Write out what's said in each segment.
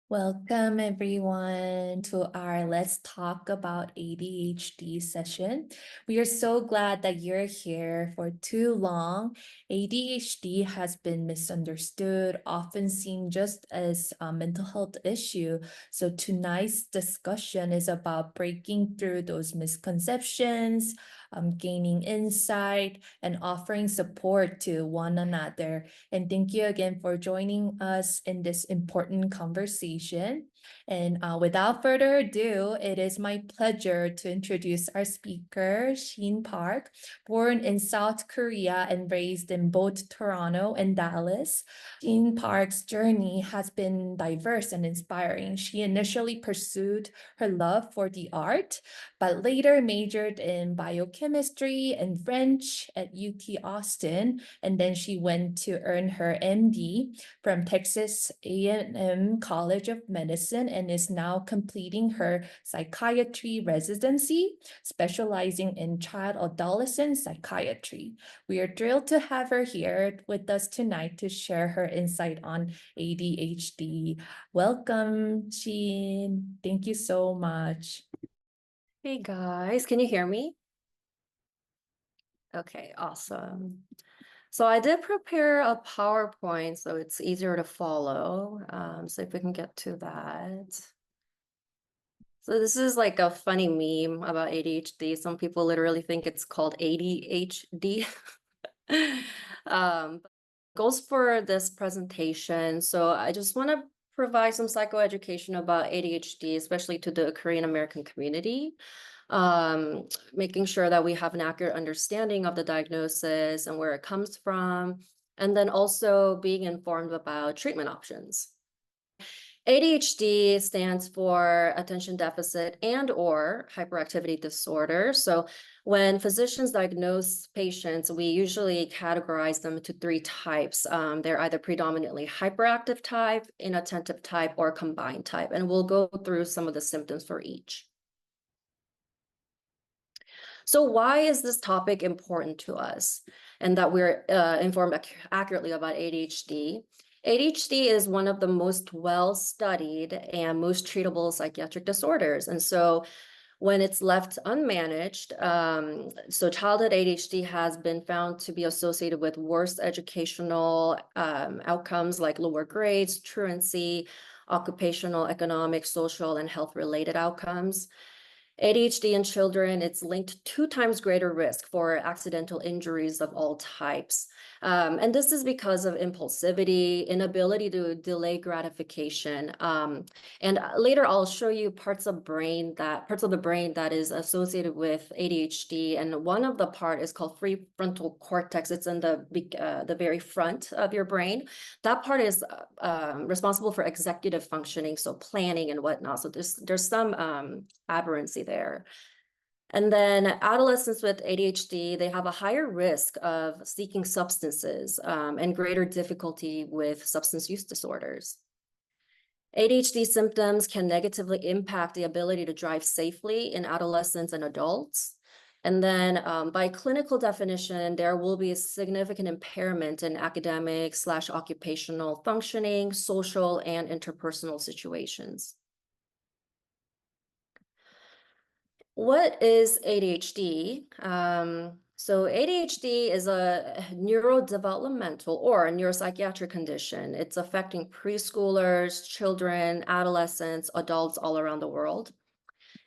Welcome everyone to our Let's Talk About ADHD session. We are so glad that you're here. For too long, ADHD has been misunderstood, often seen just as a mental health issue. So tonight's discussion is about breaking through those misconceptions, gaining insight, and offering support to one another. And thank you again for joining us in this important conversation. And without further ado, it is my pleasure to introduce our speaker, Siin Park. Born in South Korea and raised in both Toronto and Dallas, Siin Park's journey has been diverse and inspiring. She initially pursued her love for the art, but later majored in biochemistry and French at UT Austin, and then she went to earn her MD from Texas A&M College of Medicine and is now completing her psychiatry residency, specializing in child adolescent psychiatry. We are thrilled to have her here with us tonight to share her insight on ADHD. Welcome, Sheen. Thank you so much. Hey guys, can you hear me? Okay, awesome. So I did prepare a PowerPoint so it's easier to follow. So if we can get to that. So this is like a funny meme about ADHD. Some people literally think it's called ADHD. Goals for this presentation. So I just want to provide some psychoeducation about ADHD, especially to the Korean American community. Making sure that we have an accurate understanding of the diagnosis and where it comes from, and then also being informed about treatment options. ADHD stands for attention deficit and or hyperactivity disorder. So when physicians diagnose patients, we usually categorize them into three types. They're either predominantly hyperactive type, inattentive type, or combined type. And we'll go through some of the symptoms for each. So why is this topic important to us and that we're informed accurately about ADHD? ADHD is one of the most well-studied and most treatable psychiatric disorders. And so when it's left unmanaged, so childhood ADHD has been found to be associated with worse educational outcomes like lower grades, truancy, occupational, economic, social, and health-related outcomes. ADHD in children, it's linked 2 times greater risk for accidental injuries of all types. And this is because of impulsivity, inability to delay gratification. And later I'll show you parts of the brain that is associated with ADHD. And one of the part is called prefrontal cortex. It's in the very front of your brain. That part is responsible for executive functioning, so planning and whatnot. So there's some aberrancy there. And then adolescents with ADHD, they have a higher risk of seeking substances and greater difficulty with substance use disorders. ADHD symptoms can negatively impact the ability to drive safely in adolescents and adults. And then by clinical definition, there will be a significant impairment in academic/occupational functioning, social, and interpersonal situations. What is ADHD? So ADHD is a neurodevelopmental or a neuropsychiatric condition. It's affecting preschoolers, children, adolescents, adults all around the world.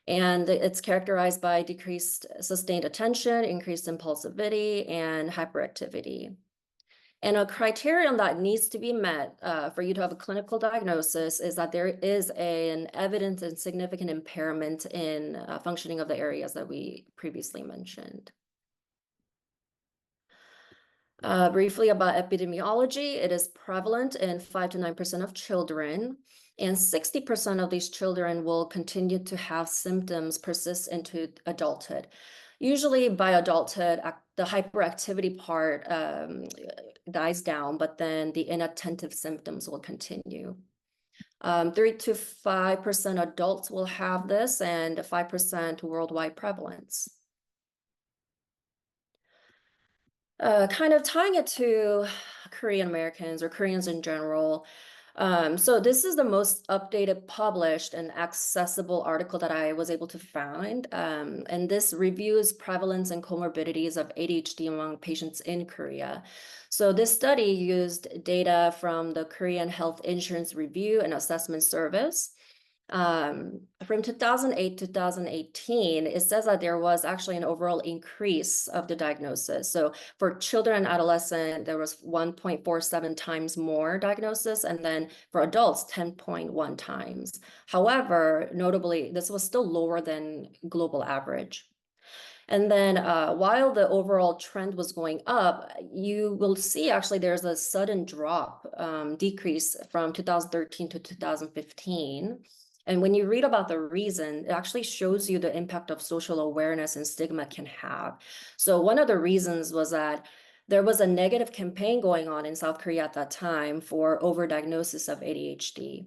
And it's characterized by decreased sustained attention, increased impulsivity, and hyperactivity. And a criterion that needs to be met for you to have a clinical diagnosis is that there is an evident and significant impairment in functioning of the areas that we previously mentioned. Briefly about epidemiology, it is prevalent in 5 to 9% of children, and 60% of these children will continue to have symptoms persist into adulthood. Usually by adulthood, the hyperactivity part dies down, but then the inattentive symptoms will continue. 3 to 5% adults will have this, and 5% worldwide prevalence. Kind of tying it to Korean Americans or Koreans in general, So this is the most updated, published, and accessible article that I was able to find. And this reviews prevalence and comorbidities of ADHD among patients in Korea. So this study used data from the Korean Health Insurance Review and Assessment Service. From 2008 to 2018, it says that there was actually an overall increase of the diagnosis. So for children and adolescents, there was 1.47 times more diagnosis, and then for adults, 10.1 times. However, notably, this was still lower than global average. And then while the overall trend was going up, you will see actually there's a sudden drop, decrease from 2013 to 2015. And when you read about the reason, it actually shows you the impact of social awareness and stigma can have. So one of the reasons was that there was a negative campaign going on in South Korea at that time for overdiagnosis of ADHD.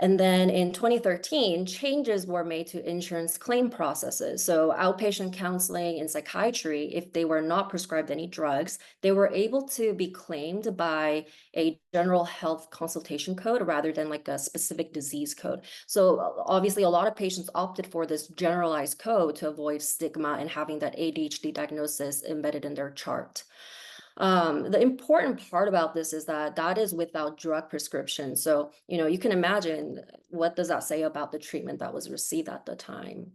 And then in 2013, changes were made to insurance claim processes. So outpatient counseling and psychiatry, if they were not prescribed any drugs, they were able to be claimed by a general health consultation code rather than like a specific disease code. So obviously a lot of patients opted for this generalized code to avoid stigma and having that ADHD diagnosis embedded in their chart. The important part about this is that that is without drug prescription. So, you can imagine what does that say about the treatment that was received at the time.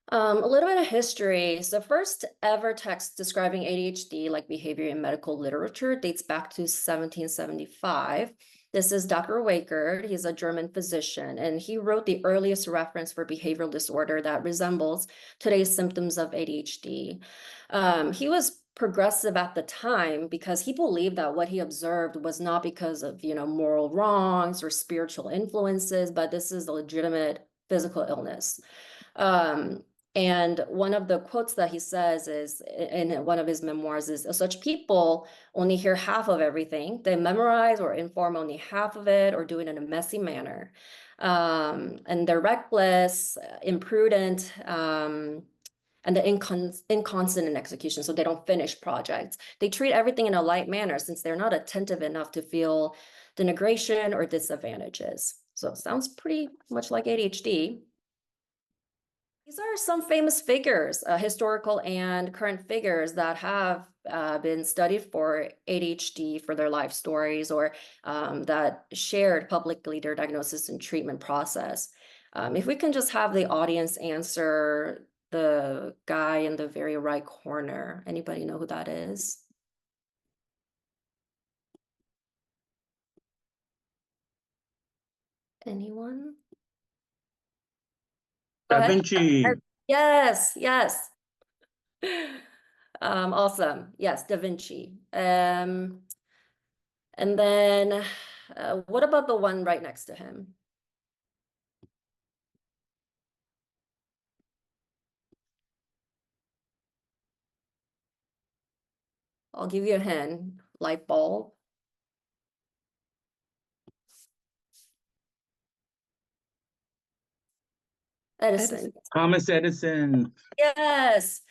A little bit of history. So first ever text describing ADHD like behavior in medical literature dates back to 1775. This is Dr. Waker. He's a German physician, and he wrote the earliest reference for behavioral disorder that resembles today's symptoms of ADHD. He was progressive at the time because he believed that what he observed was not because of, moral wrongs or spiritual influences, but this is a legitimate physical illness. And one of the quotes that he says is in one of his memoirs is, such people only hear half of everything. They memorize or inform only half of it or do it in a messy manner. And they're reckless, imprudent, and the inconstant in execution, so they don't finish projects. They treat everything in a light manner since they're not attentive enough to feel denigration or disadvantages. So it sounds pretty much like ADHD. These are some famous figures, historical and current figures that have been studied for ADHD for their life stories or that shared publicly their diagnosis and treatment process. If we can just have the audience answer the guy in the very right corner. Anybody know who that is? Anyone? Go Da ahead. Vinci. Yes, yes. Awesome. Yes, Da Vinci. And then what about the one right next to him? I'll give you a hint. Light bulb. Edison. Thomas Edison. Yes.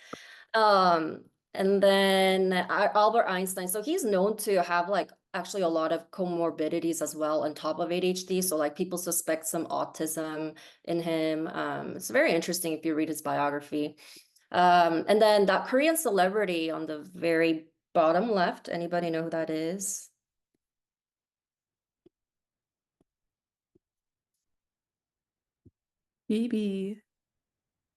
And then Albert Einstein. So he's known to have like actually a lot of comorbidities as well on top of ADHD. So like people suspect some autism in him. It's very interesting if you read his biography. And then that Korean celebrity on the very bottom left, anybody know who that is? Maybe.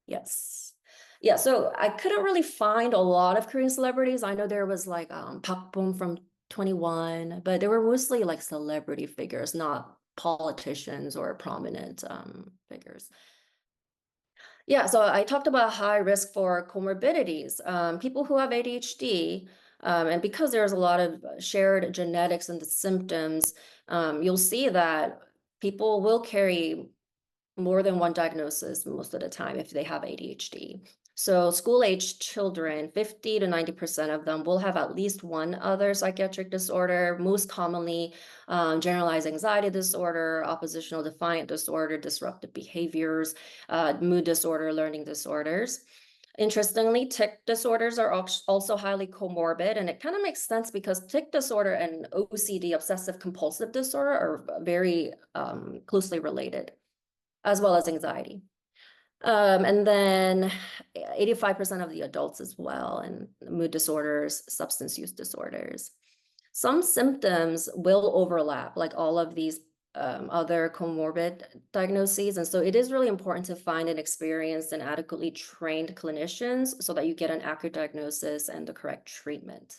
Yes. Yeah, so I couldn't really find a lot of Korean celebrities. I know there was like Park Bom from 21, but they were mostly like celebrity figures, not politicians or prominent figures. Yeah, so I talked about high risk for comorbidities. People who have ADHD, and because there's a lot of shared genetics and the symptoms, you'll see that people will carry more than one diagnosis most of the time if they have ADHD. So school-age children, 50 to 90% of them will have at least one other psychiatric disorder, most commonly generalized anxiety disorder, oppositional defiant disorder, disruptive behaviors, mood disorder, learning disorders. Interestingly, tic disorders are also highly comorbid, and it kind of makes sense because tic disorder and OCD, obsessive compulsive disorder, are very closely related, as well as anxiety. And then 85% of the adults as well, and mood disorders, substance use disorders. Some symptoms will overlap, like all of these other comorbid diagnoses. And so it is really important to find an experienced and adequately trained clinicians so that you get an accurate diagnosis and the correct treatment.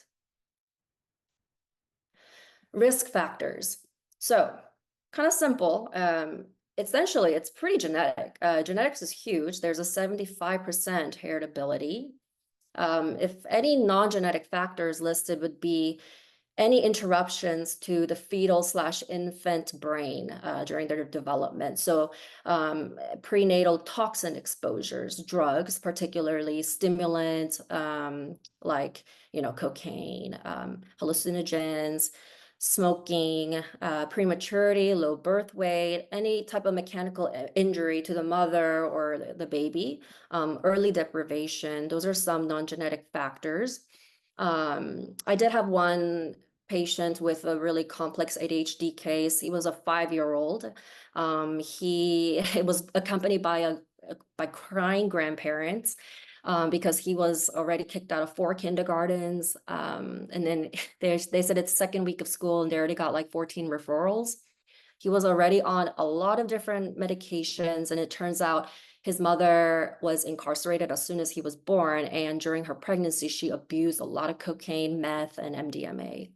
Risk factors. So kind of simple. Essentially, it's pretty genetic. Genetics is huge. There's a 75% heritability. If any non-genetic factors listed would be any interruptions to the fetal/infant brain during their development. So prenatal toxin exposures, drugs, particularly stimulants like cocaine, hallucinogens, smoking, prematurity, low birth weight, any type of mechanical injury to the mother or the baby, early deprivation. Those are some non-genetic factors. I did have one patient with a really complex ADHD case. He was a 5-year-old. He was accompanied by crying grandparents because he was already kicked out of 4 kindergartens. And then they said it's second week of school and they already got like 14 referrals. He was already on a lot of different medications, and it turns out his mother was incarcerated as soon as he was born, and during her pregnancy, she abused a lot of cocaine, meth, and MDMA.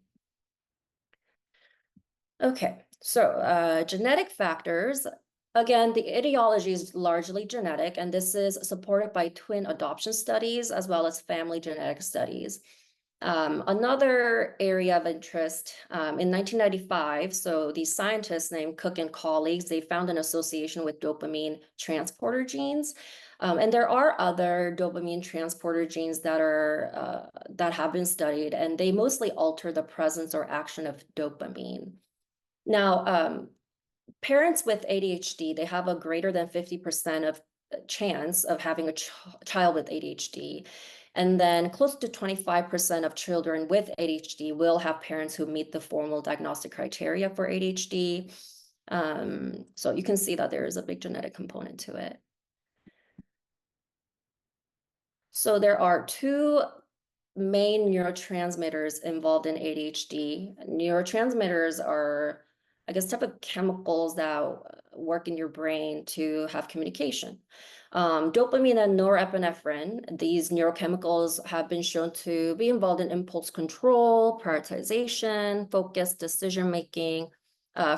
Okay, so genetic factors. Again, the etiology is largely genetic, and this is supported by twin adoption studies as well as family genetic studies. Another area of interest in 1995, so these scientists named Cook and colleagues, they found an association with dopamine transporter genes. And there are other dopamine transporter genes that have been studied, and they mostly alter the presence or action of dopamine. Now, parents with ADHD, they have a greater than 50% of chance of having a child with ADHD. And then close to 25% of children with ADHD will have parents who meet the formal diagnostic criteria for ADHD. So you can see that there is a big genetic component to it. So there are 2 main neurotransmitters involved in ADHD. Neurotransmitters are, I guess, type of chemicals that work in your brain to have communication. Dopamine and norepinephrine, these neurochemicals have been shown to be involved in impulse control, prioritization, focus, decision-making,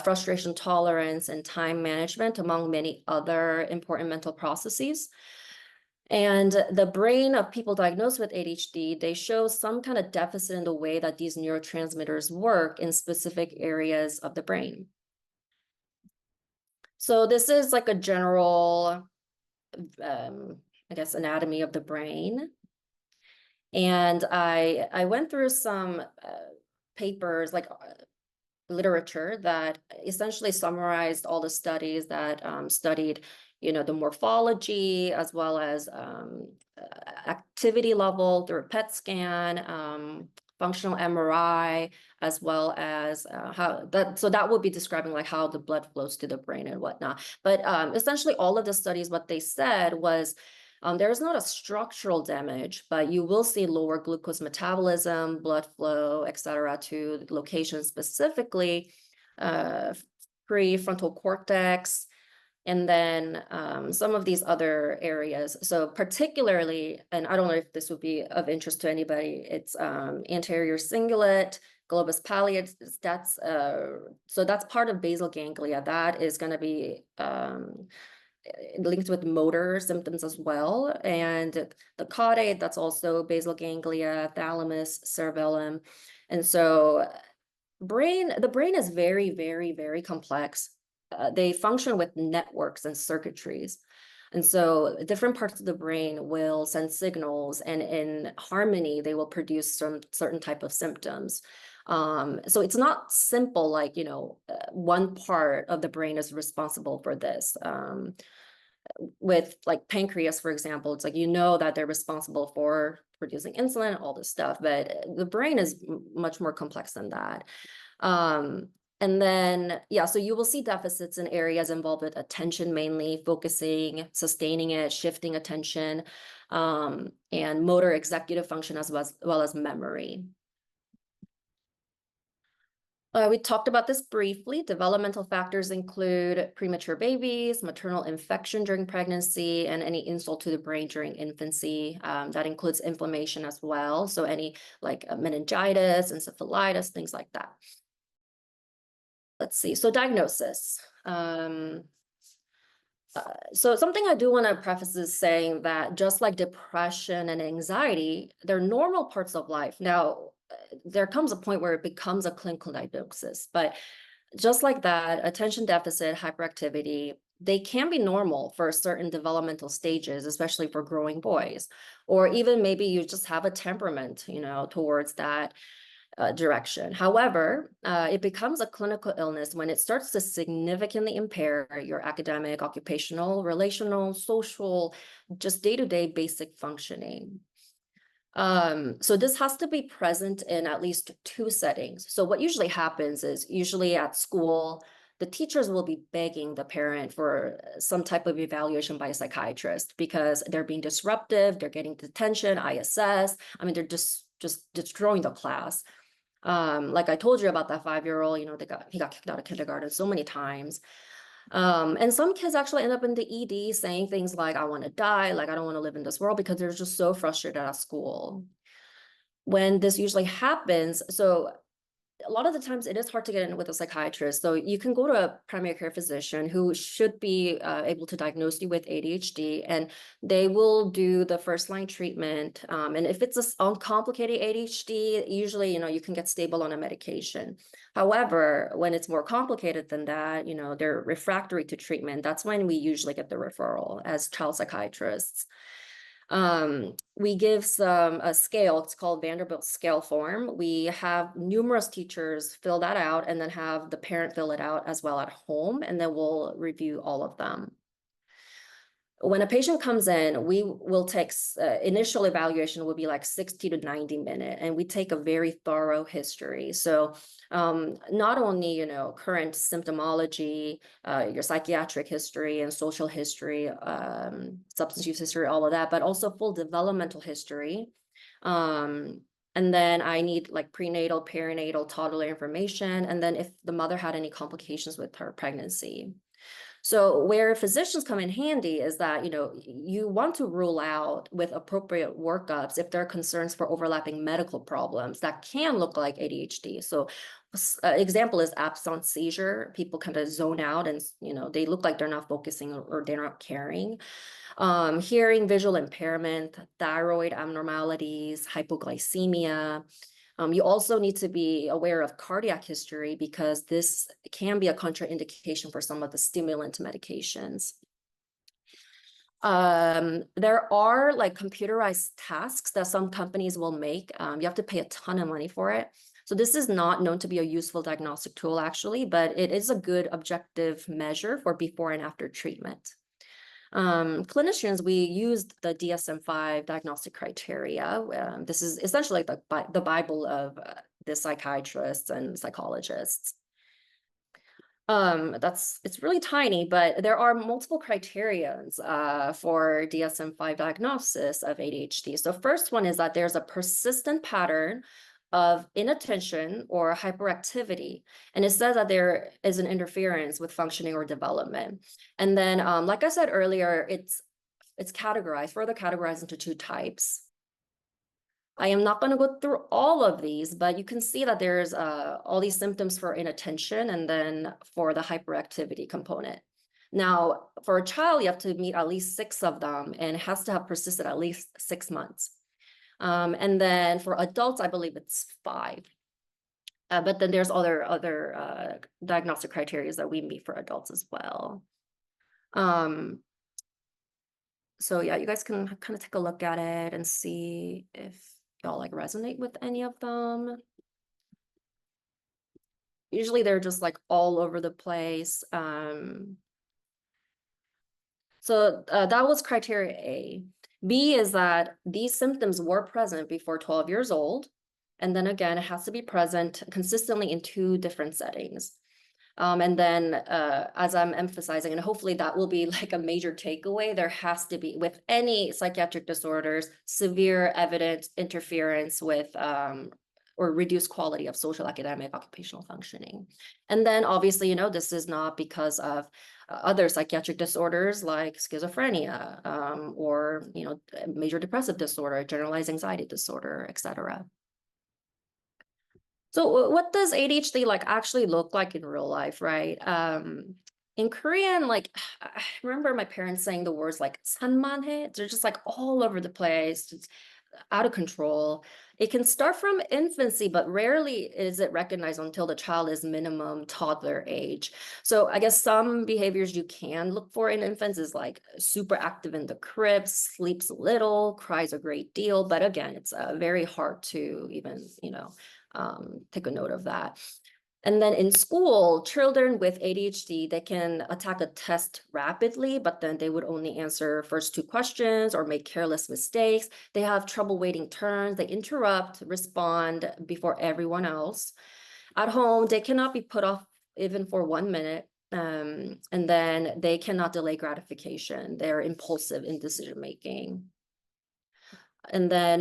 frustration tolerance, and time management, among many other important mental processes. And the brain of people diagnosed with ADHD, they show some kind of deficit in the way that these neurotransmitters work in specific areas of the brain. So this is like a general, I guess, anatomy of the brain. And I went through some papers, like literature, that essentially summarized all the studies that studied the morphology as well as activity level through a PET scan, functional MRI, as well as so that would be describing like how the blood flows to the brain and whatnot. But essentially all of the studies, what they said was there is not a structural damage, but you will see lower glucose metabolism, blood flow, etc., to locations specifically prefrontal cortex, and then some of these other areas. So particularly, and I don't know if this would be of interest to anybody, it's anterior cingulate, globus pallidus. So that's part of basal ganglia. That is going to be linked with motor symptoms as well. And the caudate, that's also basal ganglia, thalamus, cerebellum. And so the brain is very, very, very complex. They function with networks and circuitries. And so different parts of the brain will send signals, and in harmony, they will produce some certain type of symptoms. So it's not simple, like, one part of the brain is responsible for this. with like pancreas, for example, it's like, you know, that they're responsible for producing insulin, all this stuff, but the brain is much more complex than that. And then, yeah, so you will see deficits in areas involved with attention, mainly focusing, sustaining it, shifting attention, and motor executive function as well as memory. We talked about this briefly. Developmental factors include premature babies, maternal infection during pregnancy, and any insult to the brain during infancy. That includes inflammation as well. So any like meningitis, encephalitis, things like that. Let's see. So diagnosis. So something I do want to preface is saying that just like depression and anxiety, they're normal parts of life. Now, there comes a point where it becomes a clinical diagnosis, but just like that, attention deficit hyperactivity, they can be normal for certain developmental stages, especially for growing boys, or even maybe you just have a temperament, you know, towards that direction. However, it becomes a clinical illness when it starts to significantly impair your academic, occupational, relational, social, just day-to-day basic functioning. So this has to be present in at least two settings. So what usually happens is usually at school, the teachers will be begging the parent for some type of evaluation by a psychiatrist because they're being disruptive, they're getting detention, ISS. I mean, they're just destroying the class. Like I told you about that 5-year-old, you know, he got kicked out of kindergarten so many times. And some kids actually end up in the ED saying things like, I want to die, like I don't want to live in this world because they're just so frustrated at school. When this usually happens, so a lot of the times it is hard to get in with a psychiatrist. So you can go to a primary care physician who should be able to diagnose you with ADHD, and they will do the first line treatment. And if it's a uncomplicated ADHD, usually, you know, you can get stable on a medication. However, when it's more complicated than that, you know, they're refractory to treatment. That's when we usually get the referral as child psychiatrists. We give a scale, it's called Vanderbilt scale form. We have numerous teachers fill that out and then have the parent fill it out as well at home, and then we'll review all of them. When a patient comes in, we will take initial evaluation will be like 60 to 90 minutes, and we take a very thorough history. So not only, you know, current symptomology, your psychiatric history and social history, substance use history, all of that, but also full developmental history. And then I need like prenatal, perinatal, toddler information, and then if the mother had any complications with her pregnancy. So where physicians come in handy is that, you know, you want to rule out with appropriate workups if there are concerns for overlapping medical problems that can look like ADHD. So example is absence seizure. People kind of zone out and, you know, they look like they're not focusing or they're not caring. Hearing, visual impairment, thyroid abnormalities, hypoglycemia. You also need to be aware of cardiac history because this can be a contraindication for some of the stimulant medications. There are like computerized tasks that some companies will make. You have to pay a ton of money for it. So this is not known to be a useful diagnostic tool actually, but it is a good objective measure for before and after treatment. Clinicians, we used the DSM-5 diagnostic criteria. This is essentially like the Bible of the psychiatrists and psychologists. It's really tiny, but there are multiple criterions for DSM-5 diagnosis of ADHD. So first one is that there's a persistent pattern of inattention or hyperactivity. And it says that there is an interference with functioning or development. And then, like I said earlier, it's further categorized into two types. I am not going to go through all of these, but you can see that there's all these symptoms for inattention and then for the hyperactivity component. Now, for a child, you have to meet at least 6 of them, and it has to have persisted at least 6 months. And then for adults, I believe it's 5. But then there's other diagnostic criteria that we meet for adults as well. So yeah, you guys can kind of take a look at it and see if y'all like resonate with any of them. Usually they're just like all over the place. So that was criteria A. B is that these symptoms were present before 12 years old. And then again, it has to be present consistently in 2 different settings. And then as I'm emphasizing, and hopefully that will be like a major takeaway, there has to be, with any psychiatric disorders, severe evident interference with or reduced quality of social, academic, occupational functioning. And then obviously, you know, this is not because of other psychiatric disorders like schizophrenia or, you know, major depressive disorder, generalized anxiety disorder, etc. So what does ADHD like actually look like in real life, right? In Korean, like I remember my parents saying the words like sanmanhe. They're just like all over the place, it's out of control. It can start from infancy, but rarely is it recognized until the child is minimum toddler age. So I guess some behaviors you can look for in infants is like super active in the crib, sleeps little, cries a great deal. But again, it's very hard to even, you know, take a note of that. And then in school, children with ADHD, they can attack a test rapidly, but then they would only answer first 2 questions or make careless mistakes. They have trouble waiting turns. They interrupt, respond before everyone else. At home, they cannot be put off even for 1 minute. And then they cannot delay gratification. They're impulsive in decision making. And then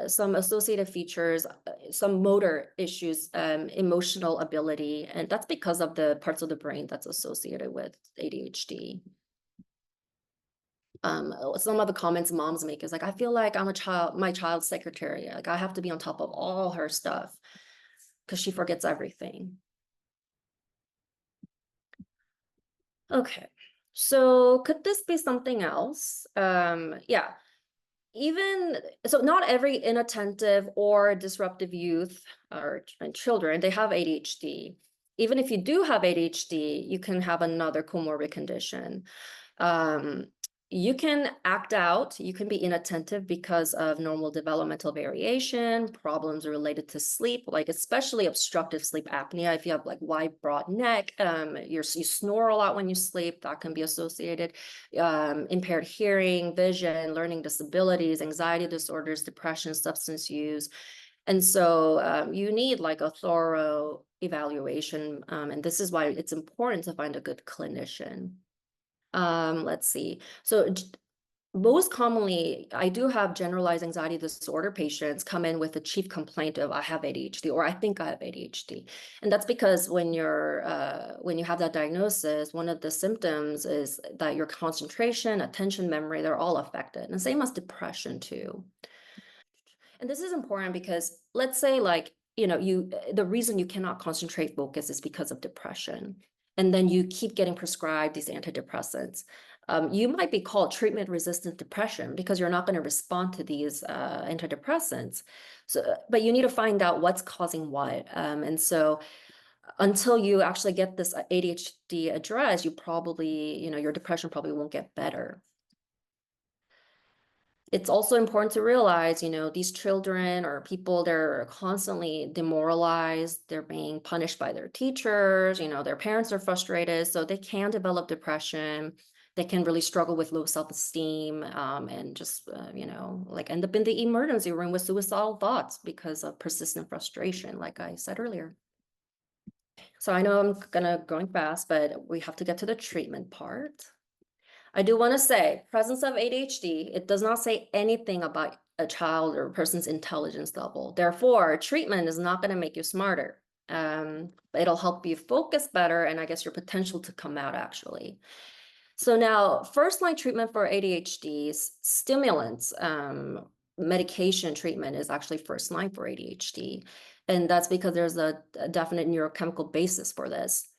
some associated features, some motor issues, emotional ability, and that's because of the parts of the brain that's associated with ADHD. Some of the comments moms make is like, I feel like I'm my child's secretary. Like I have to be on top of all her stuff because she forgets everything. Okay, so could this be something else? Yeah. Even so, not every inattentive or disruptive youth or children, they have ADHD. Even if you do have ADHD, you can have another comorbid condition. Um, you can act out, you can be inattentive because of normal developmental variation, problems related to sleep, like especially obstructive sleep apnea. If you have like wide, broad neck, you snore a lot when you sleep, that can be associated. Impaired hearing, vision, learning disabilities, anxiety disorders, depression, substance use. And so you need like a thorough evaluation. And this is why it's important to find a good clinician. Let's see. So most commonly, I do have generalized anxiety disorder patients come in with a chief complaint of I have ADHD or I think I have ADHD. And that's because when you have that diagnosis, one of the symptoms is that your concentration, attention, memory, they're all affected. And same as depression too. And this is important because let's say like, you know, the reason you cannot concentrate focus is because of depression. And then you keep getting prescribed these antidepressants. You might be called treatment-resistant depression because you're not going to respond to these antidepressants. So, but you need to find out what's causing what. And so until you actually get this ADHD addressed, you probably, you know, your depression probably won't get better. It's also important to realize, you know, these children or people, they're constantly demoralized, they're being punished by their teachers, you know, their parents are frustrated, so they can develop depression. They can really struggle with low self-esteem and just, you know, like end up in the emergency room with suicidal thoughts because of persistent frustration, like I said earlier. So I know I'm going fast, but we have to get to the treatment part. I do want to say presence of ADHD, it does not say anything about a child or a person's intelligence level. Therefore, treatment is not going to make you smarter. It'll help you focus better and I guess your potential to come out actually. So now first line treatment for ADHD, stimulants, medication treatment is actually first line for ADHD. And that's because there's a definite neurochemical basis for this.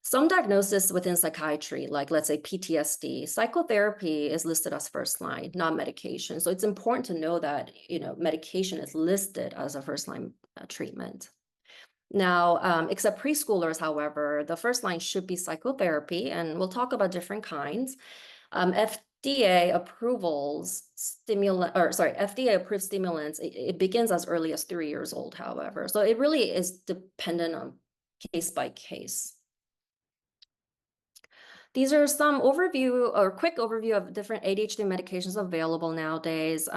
Some diagnosis within psychiatry, like let's say PTSD, psychotherapy is listed as first line, not medication. So it's important to know that, you know, medication is listed as a first line treatment. Now, except preschoolers, however, the first line should be psychotherapy, and we'll talk about different kinds. FDA approvals FDA approved stimulants, it begins as early as 3 years old, however. So it really is dependent on case by case. These are some overview or quick overview of different ADHD medications available nowadays.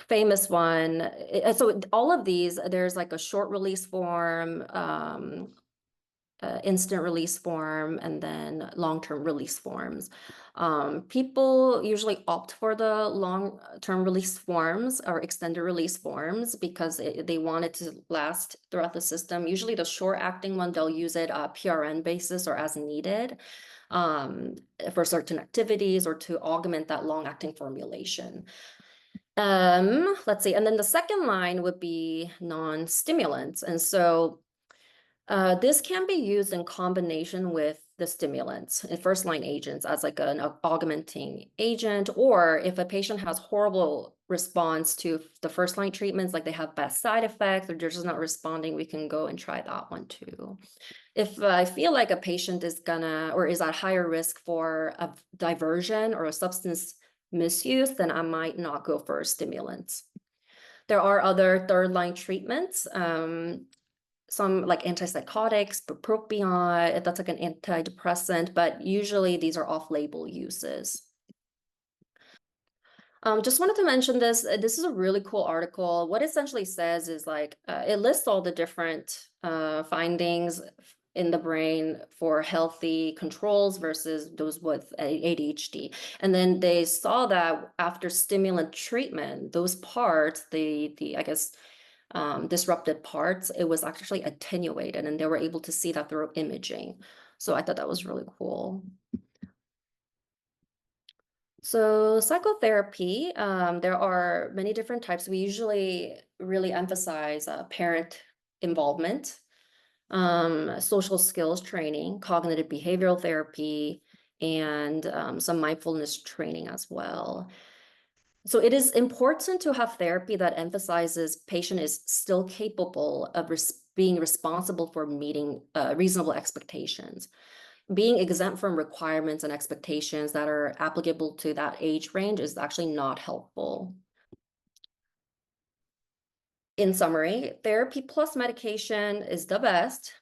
Famous one. So all of these, there's like a short release form, instant release form, and then long-term release forms. People usually opt for the long-term release forms or extended release forms because they want it to last throughout the system. Usually the short-acting one, they'll use it PRN basis or as needed for certain activities or to augment that long-acting formulation. Let's see. And then the second line would be non-stimulants. And so this can be used in combination with the stimulants and first-line agents as like an augmenting agent, or if a patient has horrible response to the first-line treatments, like they have bad side effects or they're just not responding, we can go and try that one too. If I feel like a patient is gonna or is at higher risk for a diversion or a substance misuse, then I might not go for stimulants. There are other third-line treatments. Some like antipsychotics, bupropion, that's like an antidepressant, but usually these are off-label uses. Just wanted to mention this. This is a really cool article. What it essentially says is like, it lists all the different findings in the brain for healthy controls versus those with ADHD. And then they saw that after stimulant treatment, those parts, I guess, disrupted parts, it was actually attenuated and they were able to see that through imaging. So I thought that was really cool. So psychotherapy, there are many different types. We usually really emphasize parent involvement, social skills training, cognitive behavioral therapy, and some mindfulness training as well. So it is important to have therapy that emphasizes patient is still capable of being responsible for meeting reasonable expectations. Being exempt from requirements and expectations that are applicable to that age range is actually not helpful. In summary, therapy plus medication is the best.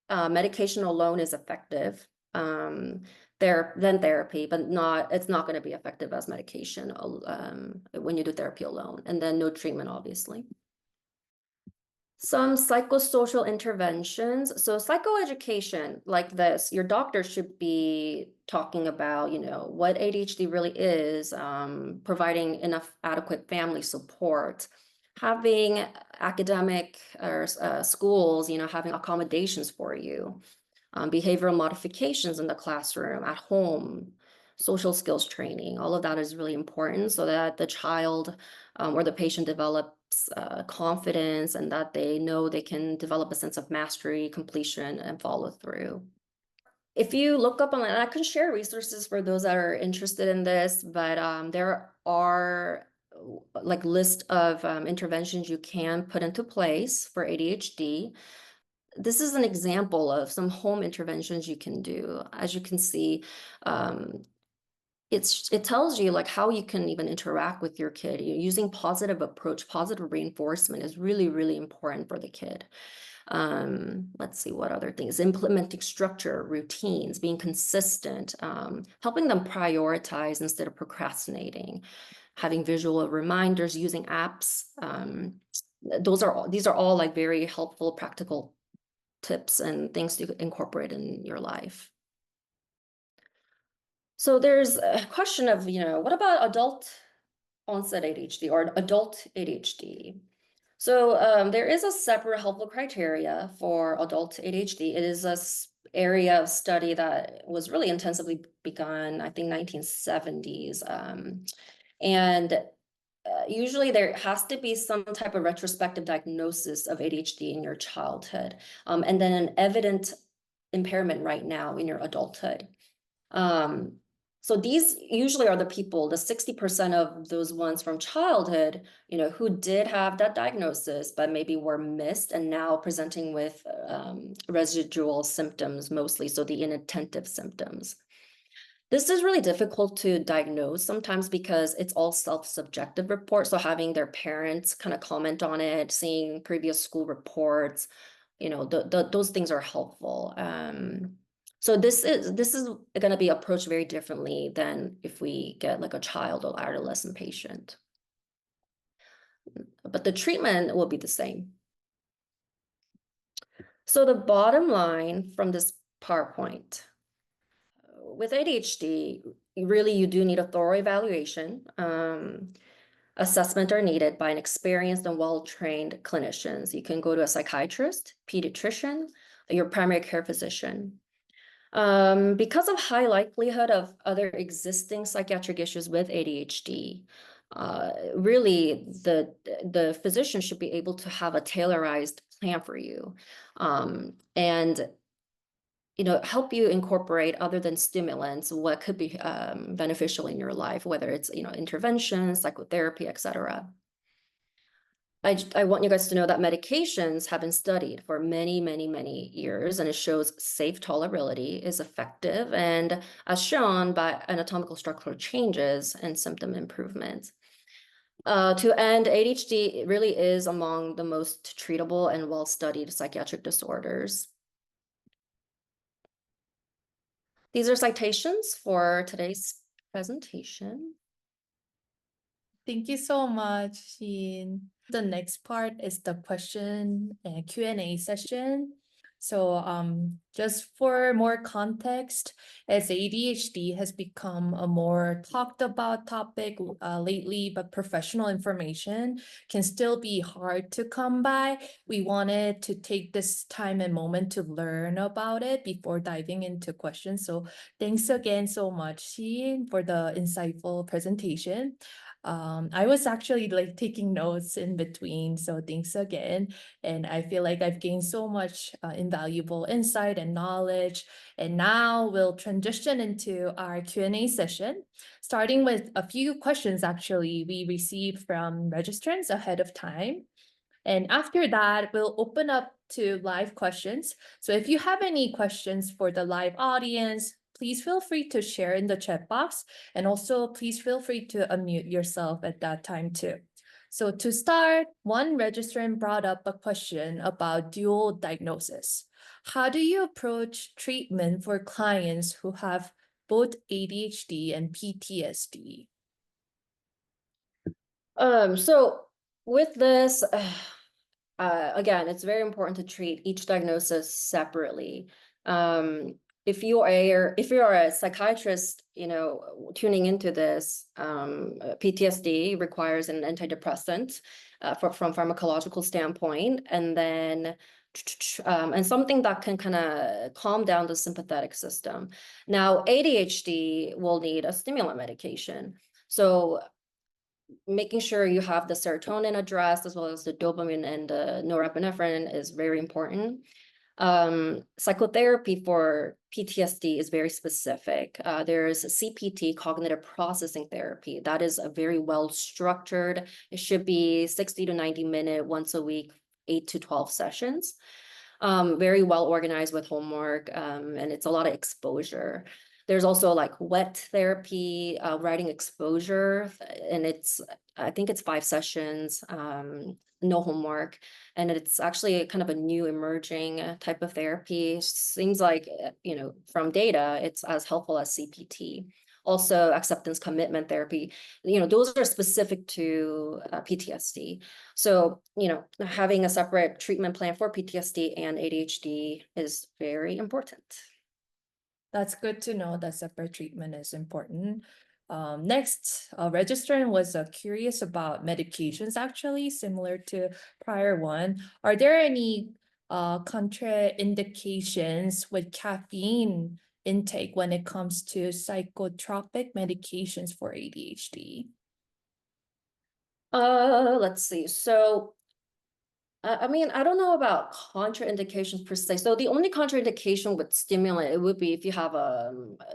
Medication alone is effective. Then therapy, but it's not going to be effective as medication when you do therapy alone, and then no treatment, obviously. Some psychosocial interventions. So psychoeducation like this, your doctor should be talking about, what ADHD really is, providing enough adequate family support, having academic or schools, having accommodations for you, behavioral modifications in the classroom, at home, social skills training. All of that is really important so that the child or the patient develops confidence and that they know they can develop a sense of mastery, completion, and follow through. If you look up online, I can share resources for those that are interested in this, but there are like list of interventions you can put into place for ADHD. This is an example of some home interventions you can do. As you can see, it tells you like how you can even interact with your kid. Using positive approach, positive reinforcement is really, really important for the kid. Let's see what other things. Implementing structure, routines, being consistent, helping them prioritize instead of procrastinating, having visual reminders, using apps. These are all like very helpful, practical tips and things to incorporate in your life. So there's a question of, what about adult onset ADHD or adult ADHD? So there is a separate helpful criteria for adult ADHD. It is a area of study that was really intensively begun, I think 1970s. And usually there has to be some type of retrospective diagnosis of ADHD in your childhood, and then an evident impairment right now in your adulthood. So these usually are the people, the 60% of those ones from childhood, who did have that diagnosis, but maybe were missed and now presenting with residual symptoms mostly, so the inattentive symptoms. This is really difficult to diagnose sometimes because it's all self-subjective reports. So having their parents kind of comment on it, seeing previous school reports, those things are helpful. So this is going to be approached very differently than if we get like a child or adolescent patient. But the treatment will be the same. So the bottom line from this PowerPoint, with ADHD, you do need a thorough evaluation. Assessment are needed by an experienced and well-trained clinicians. You can go to a psychiatrist, pediatrician, your primary care physician. Because of high likelihood of other existing psychiatric issues with ADHD, really the physician should be able to have a tailorized plan for you, and help you incorporate other than stimulants what could be beneficial in your life, whether it's intervention, psychotherapy, etc. I want you guys to know that medications have been studied for many, many, many years, and it shows safe tolerability is effective, and as shown by anatomical structural changes and symptom improvements. To end, ADHD really is among the most treatable and well-studied psychiatric disorders. These are citations for today's presentation. Thank you so much, Siin. The next part is the question and Q&A session. So just for more context, as ADHD has become a more talked about topic lately, but professional information can still be hard to come by. We wanted to take this time and moment to learn about it before diving into questions. So thanks again so much, Siin, for the insightful presentation. I was actually like taking notes in between, so thanks again. And I feel like I've gained so much invaluable insight and knowledge. And now we'll transition into our Q&A session, starting with a few questions actually we received from registrants ahead of time. And after that, we'll open up to live questions. So if you have any questions for the live audience, please feel free to share in the chat box. And also please feel free to unmute yourself at that time too. So to start, one registrant brought up a question about dual diagnosis. How do you approach treatment for clients who have both ADHD and PTSD? So with this, again, it's very important to treat each diagnosis separately. If you are a psychiatrist, tuning into this, PTSD requires an antidepressant from pharmacological standpoint, and then and something that can kind of calm down the sympathetic system. Now, ADHD will need a stimulant medication. So making sure you have the serotonin addressed as well as the dopamine and the norepinephrine is very important. Psychotherapy for PTSD is very specific. There's CPT, cognitive processing therapy. That is a very well structured. It should be 60 to 90 minute once a week, 8 to 12 sessions. Very well organized with homework, and it's a lot of exposure. There's also like wet therapy, writing exposure, and I think it's 5 sessions, no homework. And it's actually kind of a new emerging type of therapy. Seems like, from data, it's as helpful as CPT. Also, acceptance commitment therapy, those are specific to PTSD. So, having a separate treatment plan for PTSD and ADHD is very important. That's good to know that separate treatment is important. Next, a registrant was curious about medications, actually, similar to prior one. Are there any contraindications with caffeine intake when it comes to psychotropic medications for ADHD? Let's see. So I mean, I don't know about contraindications per se. So the only contraindication with stimulant, it would be if you have a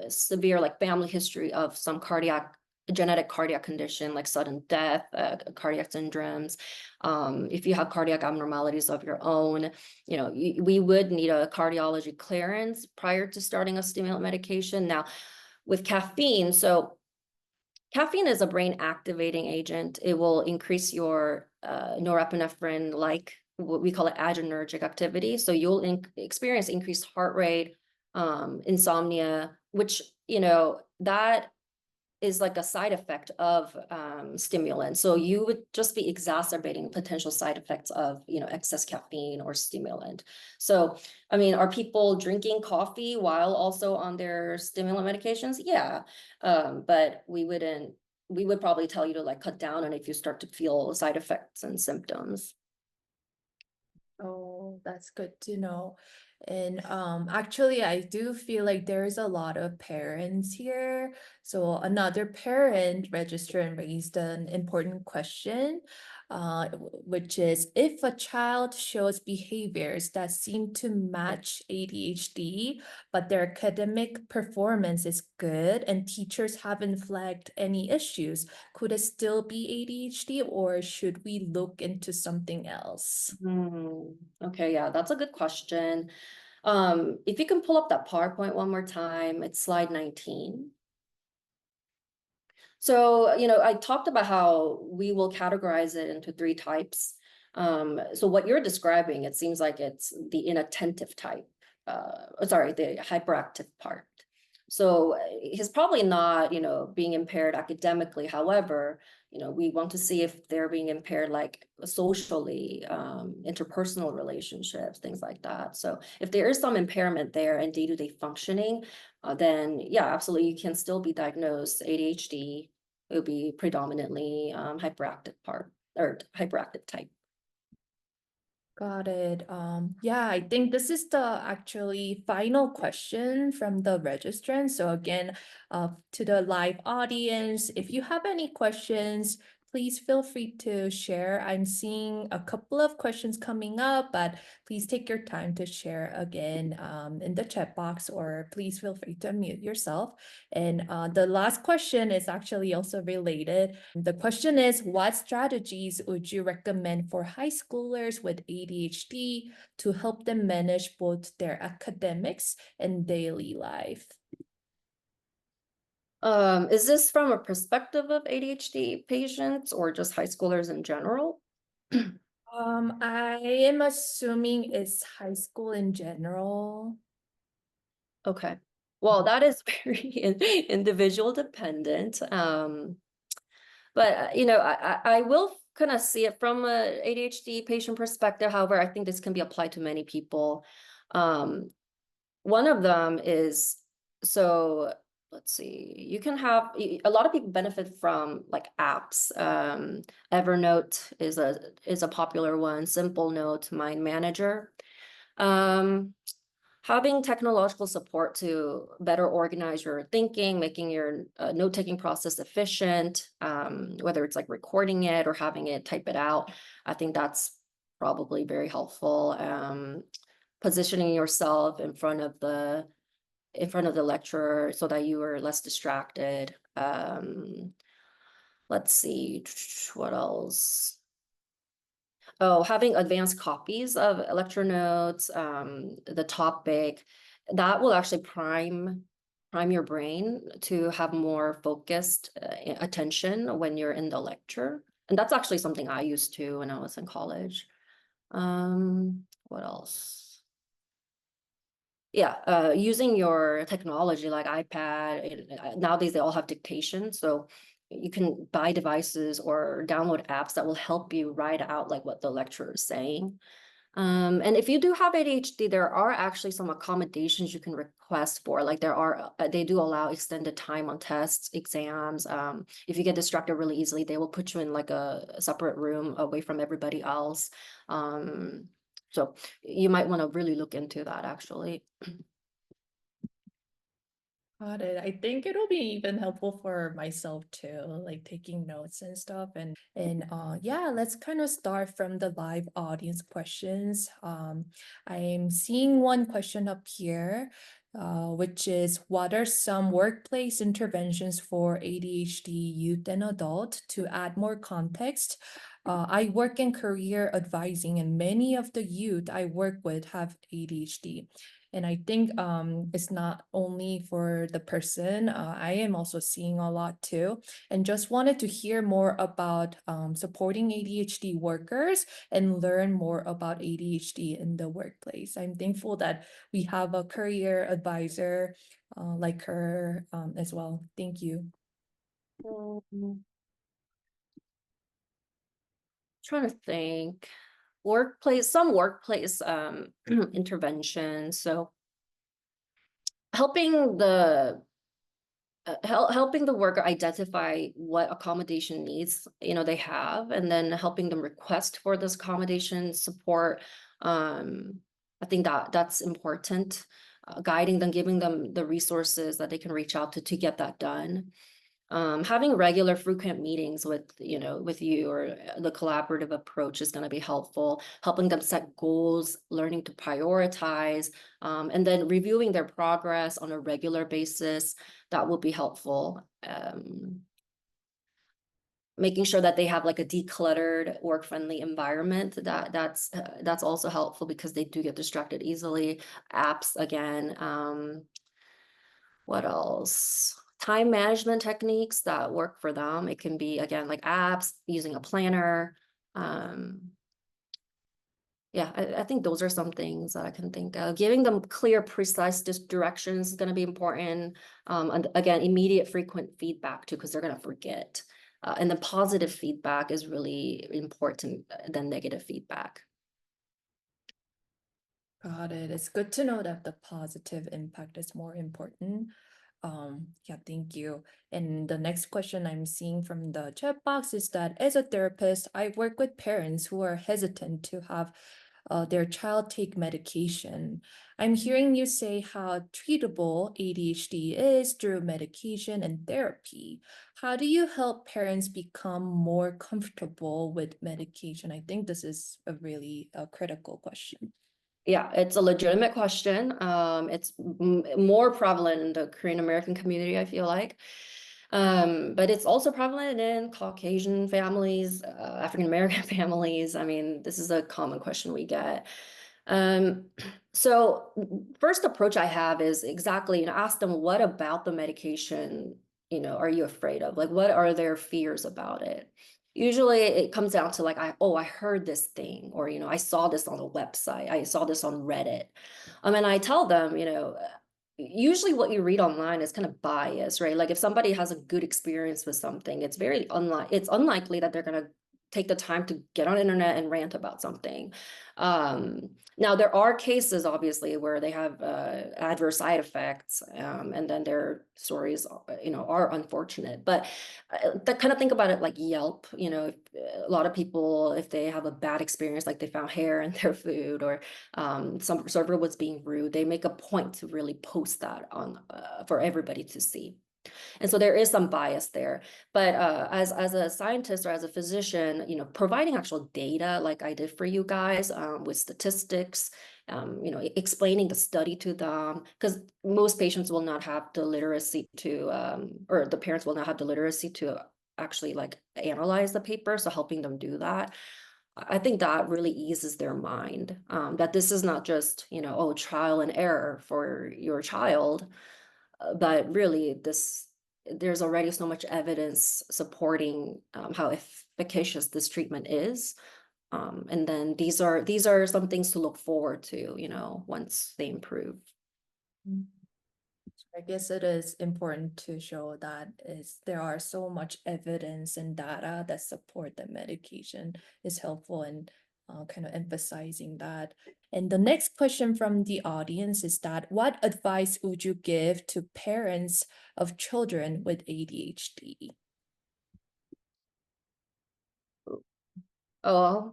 severe like family history of some genetic cardiac condition like sudden death, cardiac syndromes. If you have cardiac abnormalities of your own, we would need a cardiology clearance prior to starting a stimulant medication. Now, with caffeine, caffeine is a brain activating agent. It will increase your norepinephrine, like what we call it adrenergic activity. So you'll experience increased heart rate, insomnia, which, you know, that is like a side effect of stimulant. So you would just be exacerbating potential side effects of, you know, excess caffeine or stimulant. So, I mean, are people drinking coffee while also on their stimulant medications? Yeah. But we would probably tell you to like cut down on if you start to feel side effects and symptoms. Oh, that's good to know. And actually I do feel like there's a lot of parents here. So another parent registered and raised an important question, which is if a child shows behaviors that seem to match ADHD, but their academic performance is good and teachers haven't flagged any issues, could it still be ADHD or should we look into something else? Okay, yeah, that's a good question. If you can pull up that PowerPoint one more time, it's slide 19. So, you know, I talked about how we will categorize it into three types. So what you're describing, it seems like it's the inattentive type, sorry, the hyperactive part. So he's probably not, you know, being impaired academically. However, you know, we want to see if they're being impaired like socially, interpersonal relationships, things like that. So if there is some impairment there in day-to-day functioning, then yeah, absolutely, you can still be diagnosed ADHD. It would be predominantly hyperactive part or hyperactive type. Got it. Yeah, I think this is the actually final question from the registrant. So again, to the live audience, if you have any questions, please feel free to share. I'm seeing a couple of questions coming up, but please take your time to share again in the chat box, or please feel free to unmute yourself. And the last question is actually also related. The question is, what strategies would you recommend for high schoolers with ADHD to help them manage both their academics and daily life? Is this from a perspective of ADHD patients or just high schoolers in general? I am assuming it's high school in general. Okay. Well, that is very individual dependent. But you know, I will kind of see it from a ADHD patient perspective. However, I think this can be applied to many people. One of them is, so let's see, you can have a lot of people benefit from like apps. Evernote is a popular one. Simple Note, Mind Manager. Having technological support to better organize your thinking, making your note-taking process efficient, whether it's like recording it or having it type it out, I think that's probably very helpful. Positioning yourself in front of the lecturer so that you are less distracted. Let's see, what else? Oh, having advanced copies of lecture notes, the topic, that will actually prime your brain to have more focused attention when you're in the lecture. And that's actually something I used to when I was in college. What else? Yeah, using your technology like iPad. Nowadays they all have dictation, so you can buy devices or download apps that will help you write out like what the lecturer is saying. And if you do have ADHD, there are actually some accommodations you can request for. Like they do allow extended time on tests, exams. If you get distracted really easily, they will put you in like a separate room away from everybody else. So you might want to really look into that actually. Got it. I think it'll be even helpful for myself too, like taking notes and stuff. And yeah, let's kind of start from the live audience questions. I'm seeing one question up here, which is what are some workplace interventions for ADHD youth and adult? To add more context, I work in career advising, and many of the youth I work with have ADHD. And I think it's not only for the person, I am also seeing a lot too. And just wanted to hear more about supporting ADHD workers and learn more about ADHD in the workplace. I'm thankful that we have a career advisor like her as well. Thank you. Trying to think. Some workplace interventions. So helping the helping the worker identify what accommodation needs they have, and then helping them request for this accommodation support. I think that's important. Guiding them, giving them the resources that they can reach out to get that done. Having regular frequent meetings with you, or the collaborative approach is going to be helpful. Helping them set goals, learning to prioritize, and then reviewing their progress on a regular basis, that will be helpful. Making sure that they have like a decluttered, work-friendly environment, that's also helpful because they do get distracted easily. Apps again. What else? Time management techniques that work for them. It can be, again, like apps, using a planner. Yeah, I think those are some things that I can think of. Giving them clear, precise directions is going to be important. And again, immediate, frequent feedback too, because they're going to forget. And the positive feedback is really important than negative feedback. Got it. It's good to know that the positive impact is more important. Yeah, thank you. And the next question I'm seeing from the chat box is that as a therapist, I work with parents who are hesitant to have their child take medication. I'm hearing you say how treatable ADHD is through medication and therapy. How do you help parents become more comfortable with medication? I think this is a really critical question. Yeah, it's a legitimate question. It's more prevalent in the Korean American community, I feel like. But it's also prevalent in Caucasian families, African American families. I mean, this is a common question we get. Um, so first approach I have is exactly, ask them, what about the medication, are you afraid of? Like, what are their fears about it? Usually it comes down to like, I heard this thing, or, I saw this on a website, I saw this on Reddit. And I tell them, usually what you read online is kind of biased, right? Like if somebody has a good experience with something, it's unlikely that they're going to take the time to get on the internet and rant about something. Now there are cases obviously where they have adverse side effects, and then their stories are unfortunate, but that kind of think about it like Yelp. If, a lot of people, if they have a bad experience, like they found hair in their food, or some server was being rude, they make a point to really post that on for everybody to see. And so there is some bias there. But as a scientist or as a physician, providing actual data like I did for you guys, with statistics, explaining the study to them, because most patients will not have the literacy to, or the parents will not have the literacy to actually like analyze the paper. So helping them do that, I think that really eases their mind, that this is not just, trial and error for your child, but really there's already so much evidence supporting how efficacious this treatment is. And then these are some things to look forward to, once they improve. I guess it is important to show that there are so much evidence and data that support that medication is helpful, and kind of emphasizing that. And the next question from the audience is that what advice would you give to parents of children with ADHD? Oh, I'm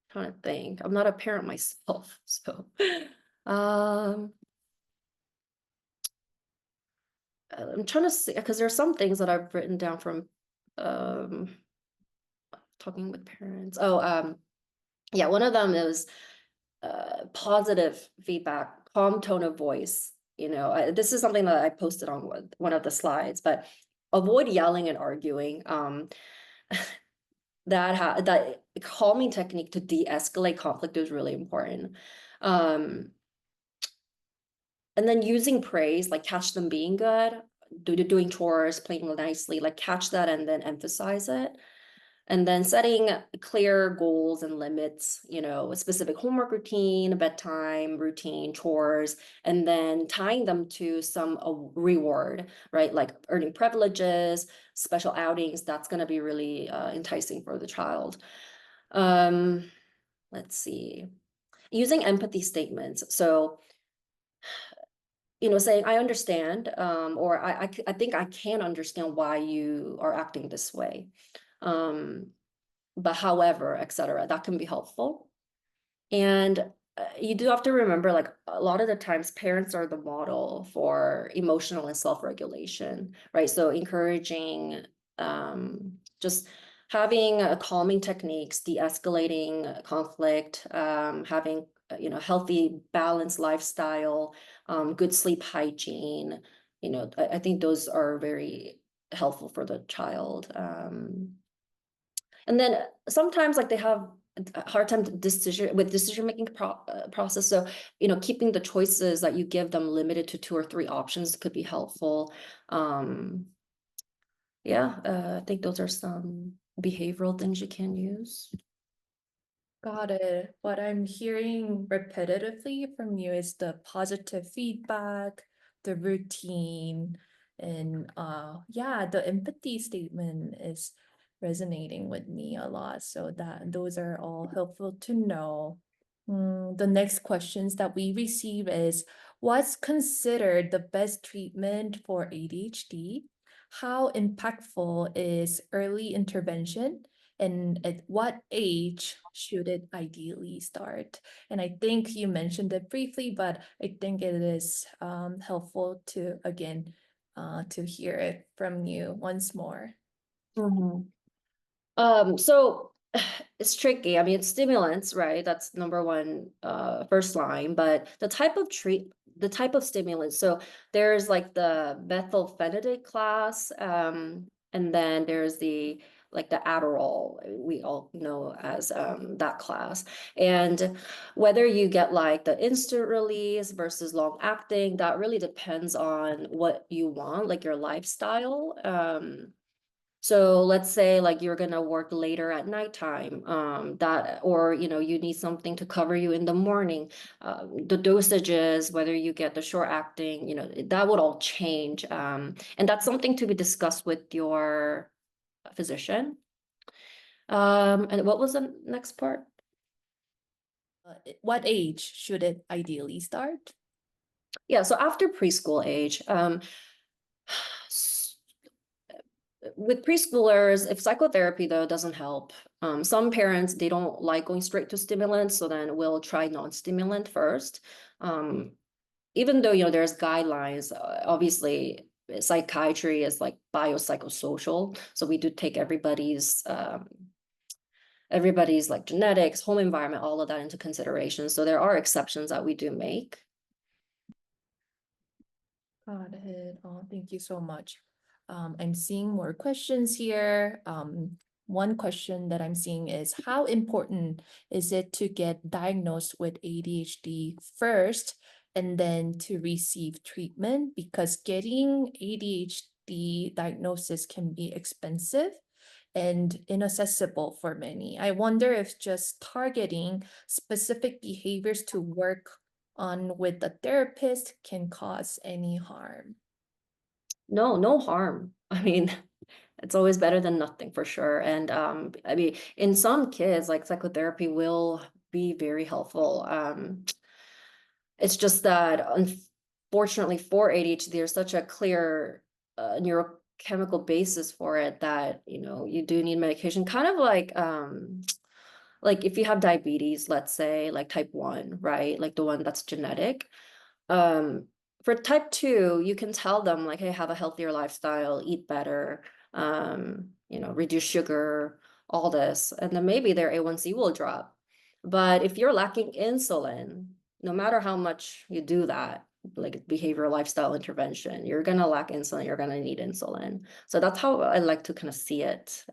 trying to think. I'm not a parent myself, so I'm trying to see, because there's some things that I've written down from talking with parents. Yeah, one of them is positive feedback, calm tone of voice. This is something that I posted on one of the slides, but avoid yelling and arguing. That calming technique to de-escalate conflict is really important. And then using praise, like catch them being good, doing chores, playing nicely, like catch that and then emphasize it. And then setting clear goals and limits, a specific homework routine, bedtime routine, chores, and then tying them to some reward, right? Like earning privileges, special outings, that's going to be really enticing for the child. Let's see. Using empathy statements. So, saying, I understand, or I think I can understand why you are acting this way. But however, etc., that can be helpful. And you do have to remember, like a lot of the times, parents are the model for emotional and self-regulation, right? So encouraging, just having calming techniques, de-escalating conflict, having healthy, balanced lifestyle, good sleep hygiene. I think those are very helpful for the child. And then sometimes like they have a hard time decision making process. So, keeping the choices that you give them limited to 2 or 3 options could be helpful. Yeah, I think those are some behavioral things you can use. Got it. What I'm hearing repetitively from you is the positive feedback, the routine, and yeah, the empathy statement is resonating with me a lot. So that those are all helpful to know. The next questions that we receive is what's considered the best treatment for ADHD? How impactful is early intervention? And at what age should it ideally start? And I think you mentioned it briefly, but I think it is helpful to, again, to hear it from you once more. So it's tricky. I mean, it's stimulants, right? That's number one, first line, but the type of stimulant. So there's like the methylphenidate class, and then there's the Adderall, we all know as that class. And whether you get like the instant release versus long acting, that really depends on what you want, like your lifestyle. So let's say like you're gonna work later at nighttime, or you need something to cover you in the morning. The dosages, whether you get the short acting, that would all change. And that's something to be discussed with your physician. And what was the next part? What age should it ideally start? Yeah, so after preschool age, with preschoolers, if psychotherapy though doesn't help, some parents, they don't like going straight to stimulants, so then we'll try non-stimulant first. Even though there's guidelines, obviously psychiatry is like biopsychosocial, so we do take everybody's like genetics, home environment, all of that into consideration. So there are exceptions that we do make. Got it. Oh, thank you so much. I'm seeing more questions here. One question that I'm seeing is how important is it to get diagnosed with ADHD first and then to receive treatment? Because getting ADHD diagnosis can be expensive and inaccessible for many. I wonder if just targeting specific behaviors to work on with the therapist can cause any harm. No harm. I mean, it's always better than nothing for sure. And I mean, in some kids, like psychotherapy will be very helpful. It's just that unfortunately for ADHD, there's such a clear neurochemical basis for it that you do need medication. Kind of like if you have diabetes, let's say like type 1, right? Like the one that's genetic. Um, for type 2, you can tell them like, hey, have a healthier lifestyle, eat better, reduce sugar, all this, and then maybe their A1C will drop. But if you're lacking insulin, no matter how much you do that, like behavioral lifestyle intervention, you're gonna lack insulin, you're gonna need insulin. So that's how I like to kind of see it,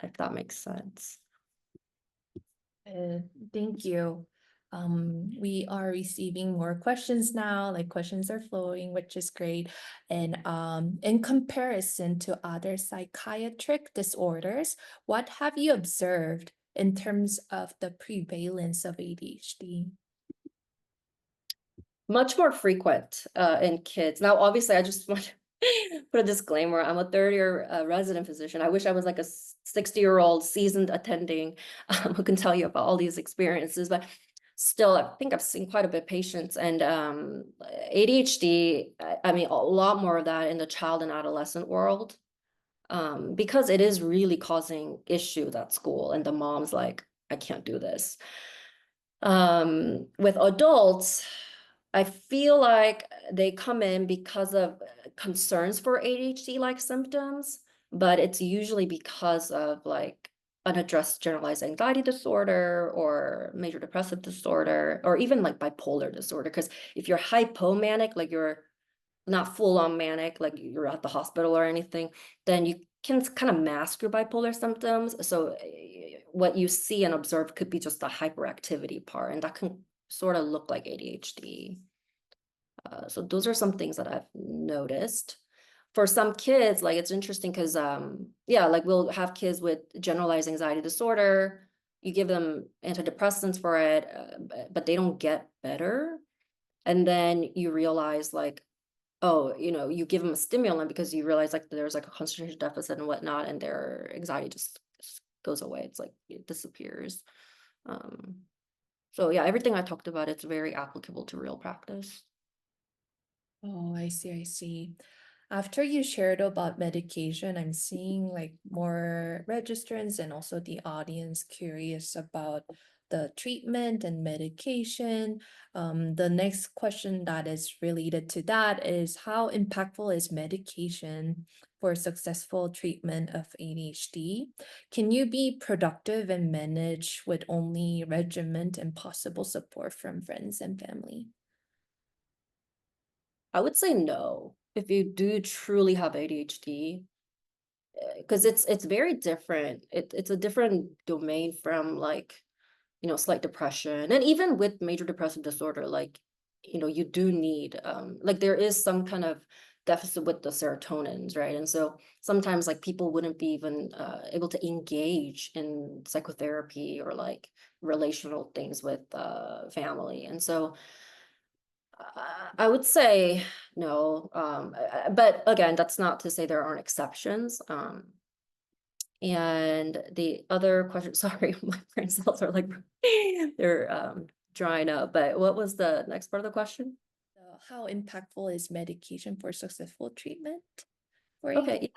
if that makes sense. Uh, thank you. We are receiving more questions now, like questions are flowing, which is great. And in comparison to other psychiatric disorders, what have you observed in terms of the prevalence of ADHD? Much more frequent in kids. Now, obviously, I just want to put a disclaimer. I'm a third-year resident physician. I wish I was like a 60-year-old seasoned attending who can tell you about all these experiences, but still, I think I've seen quite a bit of patients. And ADHD, I mean, a lot more of that in the child and adolescent world, because it is really causing issues at school, and the mom's like, I can't do this. With adults, I feel like they come in because of concerns for ADHD-like symptoms, but it's usually because of like unaddressed generalized anxiety disorder or major depressive disorder, or even like bipolar disorder. Because if you're hypomanic, like you're not full on manic, like you're at the hospital or anything, then you can kind of mask your bipolar symptoms. So what you see and observe could be just the hyperactivity part, and that can sort of look like ADHD. So those are some things that I've noticed. For some kids, like it's interesting because yeah, like we'll have kids with generalized anxiety disorder. You give them antidepressants for it, but they don't get better. And then you realize like, oh, you give them a stimulant because you realize like there's like a concentration deficit and whatnot, and their anxiety just goes away. It's like it disappears. So yeah, everything I talked about, it's very applicable to real practice. Oh, I see, I see. After you shared about medication, I'm seeing like more registrants and also the audience curious about the treatment and medication. The next question that is related to that is how impactful is medication for successful treatment of ADHD? Can you be productive and manage with only regimen and possible support from friends and family? I would say no if you do truly have ADHD, because it's very different. It's a different domain from like, slight depression, and even with major depressive disorder, like, you do need like there is some kind of deficit with the serotonins, right? And so sometimes like people wouldn't be even able to engage in psychotherapy or like relational things with family. And so I would say no, but again, that's not to say there aren't exceptions. And the other question, sorry, my brain cells are like they're drying up. But what was the next part of the question? How impactful is medication for successful treatment for Okay, ADHD?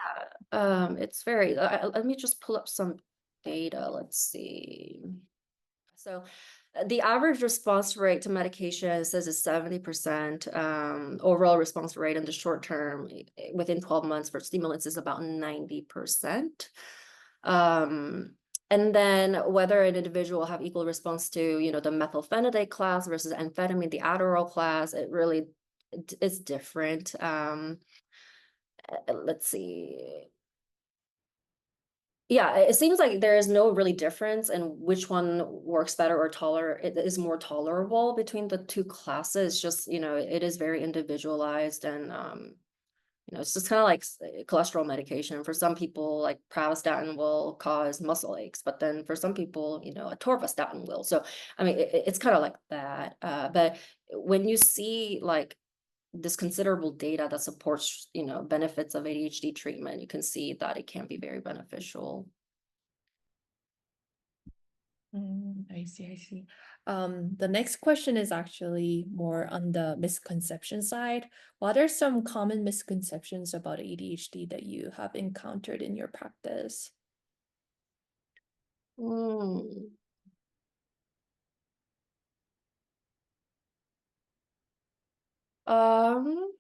yeah, it's very. Let me just pull up some data. Let's see. So the average response rate to medication says is 70%. Overall response rate in the short term within 12 months for stimulants is about 90%. And then whether an individual will have equal response to, the methylphenidate class versus amphetamine, the Adderall class, it really is different. Let's see. Yeah, it seems like there is no really difference in which one works better or it is more tolerable between the two classes. Just, it is very individualized, and it's just kind of like cholesterol medication. For some people, like pravastatin will cause muscle aches, but then for some people, atorvastatin will. So, I mean, it's kind of like that. But when you see like this considerable data that supports, benefits of ADHD treatment, you can see that it can be very beneficial. I see, I see. The next question is actually more on the misconception side. What are some common misconceptions about ADHD that you have encountered in your practice? Mm. Um,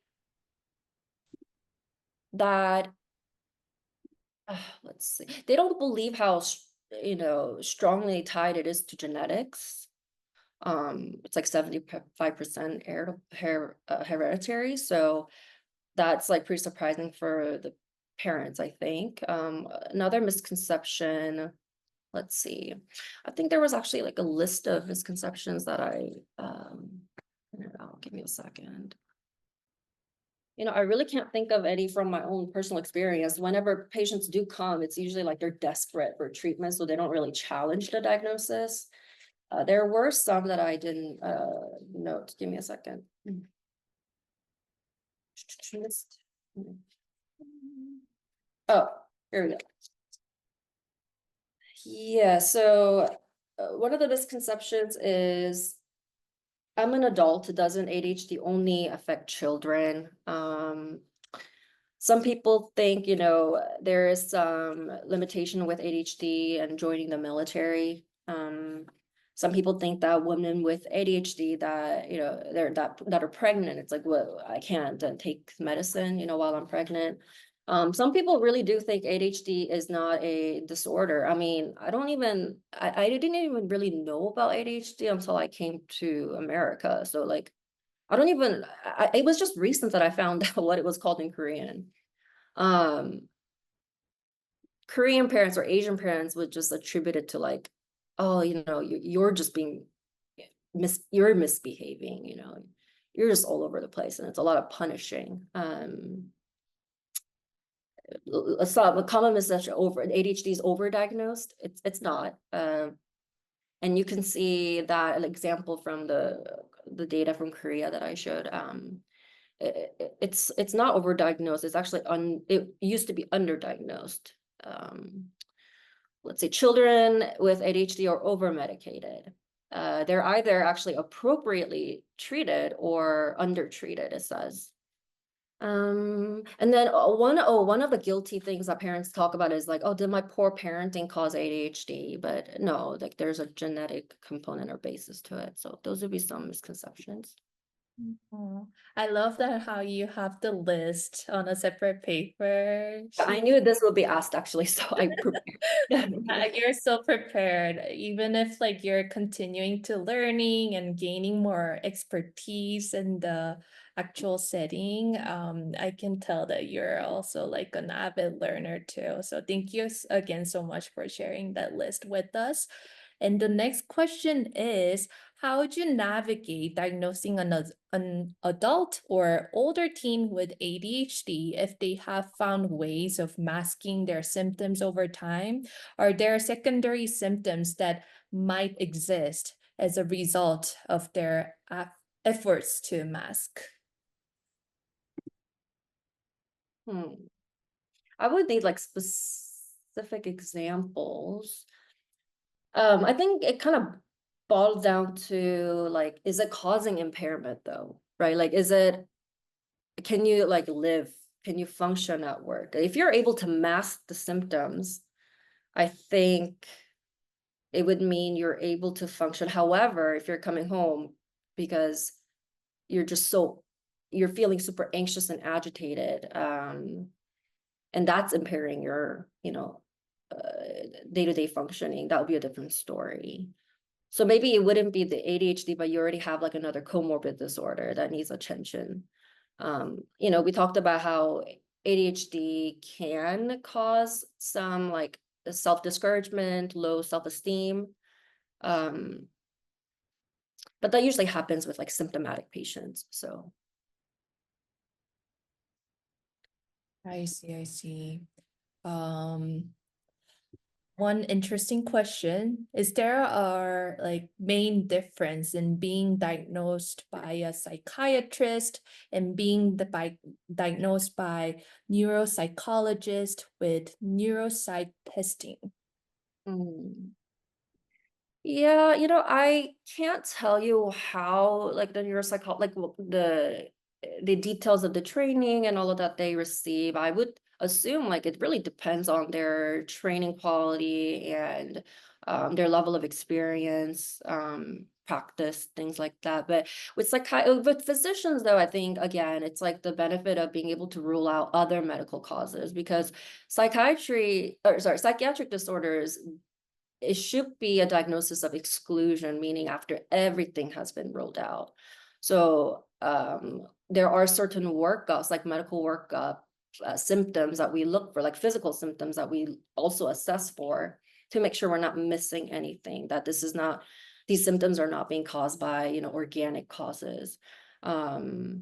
that let's see. They don't believe how strongly tied it is to genetics. It's like 75% hereditary. So that's like pretty surprising for the parents, I think. Another misconception, let's see. I think there was actually like a list of misconceptions that I printed out. Give me a second. I really can't think of any from my own personal experience. Whenever patients do come, it's usually like they're desperate for treatment, so they don't really challenge the diagnosis. There were some that I didn't note. Give me a second. Oh, here we go. Yeah, so one of the misconceptions is I'm an adult. Doesn't ADHD only affect children? Some people think, there is some limitation with ADHD and joining the military. Some people think that women with ADHD that, that are pregnant, it's like, well, I can't take medicine, while I'm pregnant. Some people really do think ADHD is not a disorder. I mean, I didn't even really know about ADHD until I came to America. So like, it was just recent that I found out what it was called in Korean. Korean parents or Asian parents would just attribute it to like, oh, you're just being you're misbehaving, you're just all over the place, and it's a lot of punishing. A common misconception ADHD is overdiagnosed. It's not. And you can see that example from the data from Korea that I showed. It's not overdiagnosed. It's actually it used to be underdiagnosed. Let's say children with ADHD are over medicated. They're either actually appropriately treated or undertreated, it says. And then one of the guilty things that parents talk about is like, oh, did my poor parenting cause ADHD? But no, like there's a genetic component or basis to it. So those would be some misconceptions. Oh, I love that how you have the list on a separate paper. I knew this would be asked actually, so I prepared. You're so prepared, even if like you're continuing to learning and gaining more expertise in the actual setting. I can tell that you're also like an avid learner too. So thank you again so much for sharing that list with us. And the next question is, how would you navigate diagnosing an adult or older teen with ADHD if they have found ways of masking their symptoms over time? Are there secondary symptoms that might exist as a result of their efforts to mask? I would need like specific examples. I think it kind of boils down to like, is it causing impairment though? Right? Like, can you like live? Can you function at work? If you're able to mask the symptoms, I think it would mean you're able to function. However, if you're coming home because you're feeling super anxious and agitated, and that's impairing your, day-to-day functioning, that would be a different story. So maybe it wouldn't be the ADHD, but you already have like another comorbid disorder that needs attention. We talked about how ADHD can cause some like self-discouragement, low self-esteem. But that usually happens with like symptomatic patients. So I see, I see. One interesting question, is there a like main difference in being diagnosed by a psychiatrist and being diagnosed by neuropsychologist with neuropsych testing? yeah, I can't tell you how like the neuropsychology, like the details of the training and all of that they receive. I would assume like it really depends on their training quality and their level of experience, practice, things like that. But with physicians though, I think again, it's like the benefit of being able to rule out other medical causes, because psychiatric disorders, it should be a diagnosis of exclusion, meaning after everything has been ruled out. So there are certain workups, like medical workup symptoms that we look for, like physical symptoms that we also assess for. to make sure we're not missing anything, that these symptoms are not being caused by, organic causes. The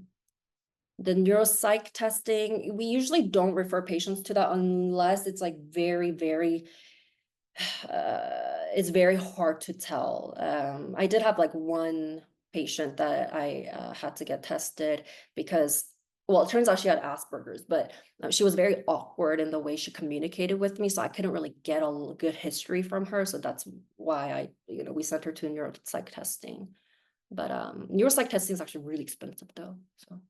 neuropsych testing, we usually don't refer patients to that unless it's like very, very it's very hard to tell. I did have like one patient that I had to get tested because, well, it turns out she had Asperger's, but she was very awkward in the way she communicated with me, so I couldn't really get a good history from her. So that's why we sent her to neuropsych testing. But neuropsych testing is actually really expensive though. So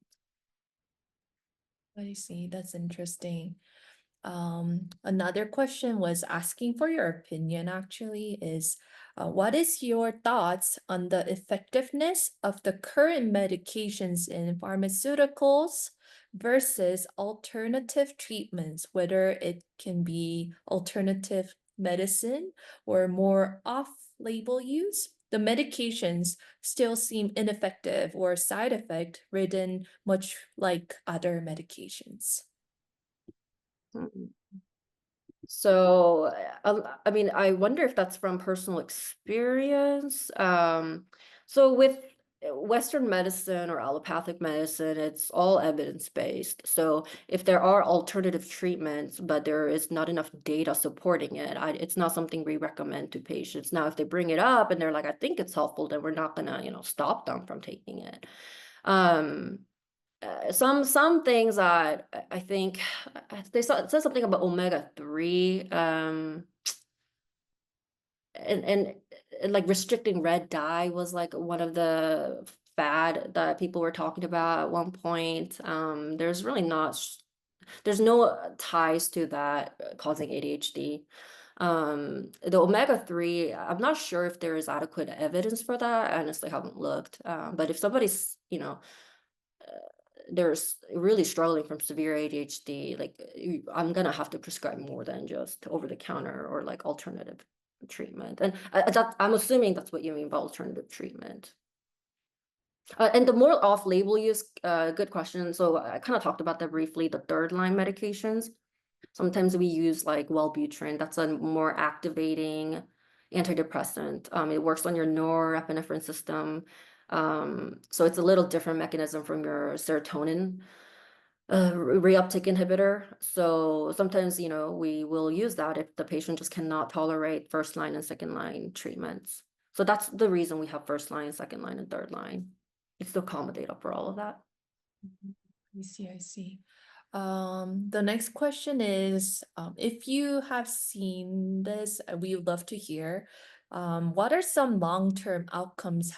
I see. That's interesting. Another question was asking for your opinion actually is what is your thoughts on the effectiveness of the current medications in pharmaceuticals versus alternative treatments, whether it can be alternative medicine or more off-label use? The medications still seem ineffective or side effect ridden, much like other medications. mm. So, I mean, I wonder if that's from personal experience. So with Western medicine or allopathic medicine, it's all evidence-based. So if there are alternative treatments, but there is not enough data supporting it, it's not something we recommend to patients. Now, if they bring it up and they're like, I think it's helpful, then we're not gonna, stop them from taking it. Um, some things that I think it says something about omega-3, and like restricting red dye was like one of the fad that people were talking about at one point. There's no ties to that causing ADHD. The omega-3, I'm not sure if there is adequate evidence for that. I honestly haven't looked. But if somebody's, there's really struggling from severe ADHD, like I'm gonna have to prescribe more than just over the counter or like alternative treatment. And I'm assuming that's what you mean by alternative treatment. And the more off-label use, good question. So I kind of talked about that briefly, the third line medications. Sometimes we use like Wellbutrin. That's a more activating antidepressant. It works on your norepinephrine system. So it's a little different mechanism from your serotonin reuptake inhibitor. So sometimes, we will use that if the patient just cannot tolerate first line and second line treatments. So that's the reason we have first line, second line, and third line. It's to accommodate up for all of that. I see, I see. The next question is, if you have seen this, we would love to hear. What are some long-term outcomes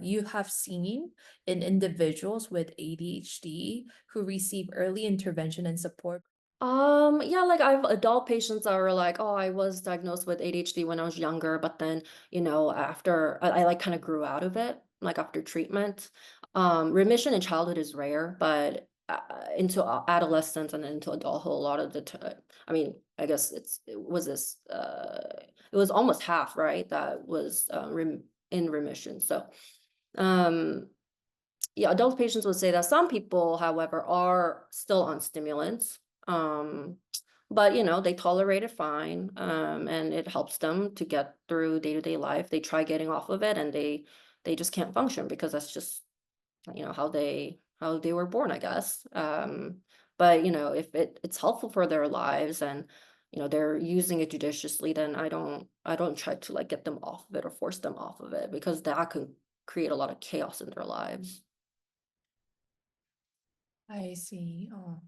you have seen in individuals with ADHD who receive early intervention and support? Yeah, like I have adult patients that are like, oh, I was diagnosed with ADHD when I was younger, but then, after I like kind of grew out of it, like after treatment. Remission in childhood is rare, but into adolescence and into adulthood, a lot of the time, I mean, I guess it was almost half, right? That was in remission. So, um, yeah, adult patients would say that. Some people, however, are still on stimulants. Um, but they tolerate it fine. And it helps them to get through day-to-day life. They try getting off of it and they just can't function because that's just, how they were born, I guess. But if it's helpful for their lives and they're using it judiciously, then I don't try to like get them off of it or force them off of it, because that can create a lot of chaos in their lives. I see. Oh.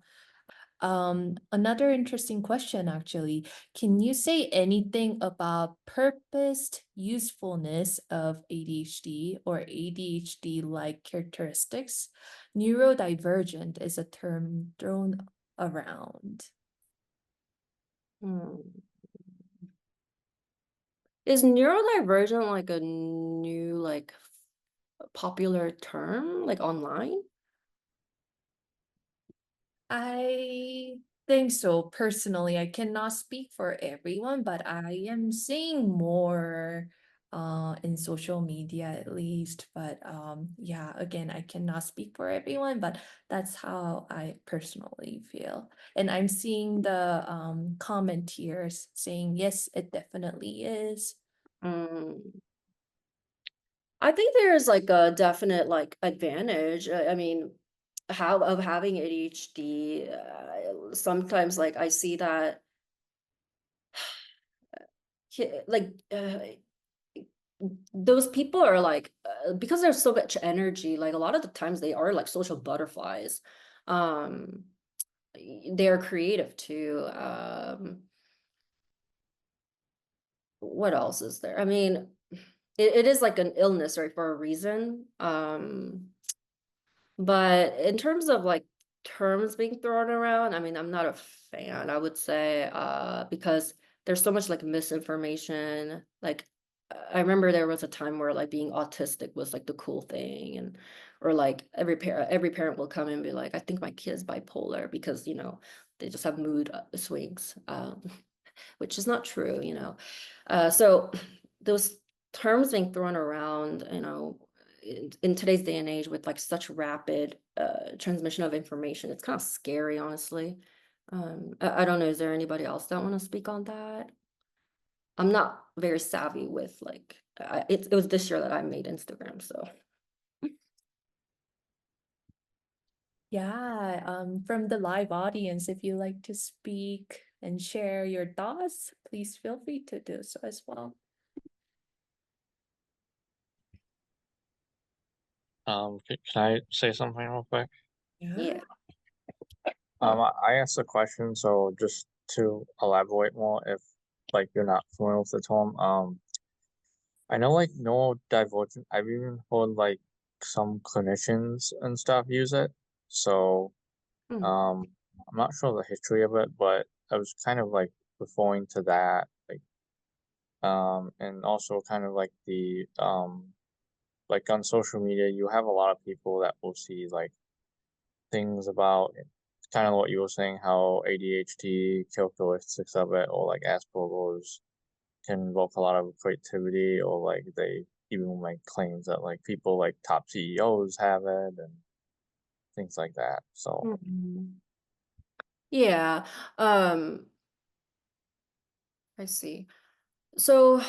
Another interesting question actually. Can you say anything about purposed usefulness of ADHD or ADHD-like characteristics? Neurodivergent is a term thrown around. Hmm. Is neurodivergent like a new like popular term like online? I think so. Personally, I cannot speak for everyone, but I am seeing more in social media at least. But yeah, again, I cannot speak for everyone, but that's how I personally feel. And I'm seeing the comment here saying, yes, it definitely is. Mm. I think there's like a definite like advantage. I mean, how of having ADHD. Sometimes like I see that like those people are like because there's so much energy. Like a lot of the times they are like social butterflies. Um, they're creative too. What else is there? I mean, it is like an illness, right, for a reason. But in terms of like terms being thrown around, I mean, I'm not a fan, I would say, because there's so much like misinformation. Like I remember there was a time where like being autistic was like the cool thing, and or like every parent will come and be like, I think my kid is bipolar because, they just have mood swings. Which is not true, So those terms being thrown around, in today's day and age with like such rapid transmission of information, it's kind of scary, honestly. I don't know, is there anybody else that want to speak on that? I'm not very savvy with like, it was this year that I made Instagram, so. Yeah, from the live audience, if you like to speak and share your thoughts, please feel free to do so as well. Can I say something real quick? Yeah. I asked a question, so just to elaborate more, if like you're not familiar with the term, I know like neurodivergent. I've even heard like some clinicians and stuff use it. So, Mm. um, I'm not sure the history of it, but I was kind of like referring to that, and also kind of like like on social media, you have a lot of people that will see like things about kind of what you were saying, how ADHD characteristics of it, or like Asperger's can invoke a lot of creativity, or like they even make claims that like people like top CEOs have it and things like that. So, Mhm. Yeah. Um, I see. So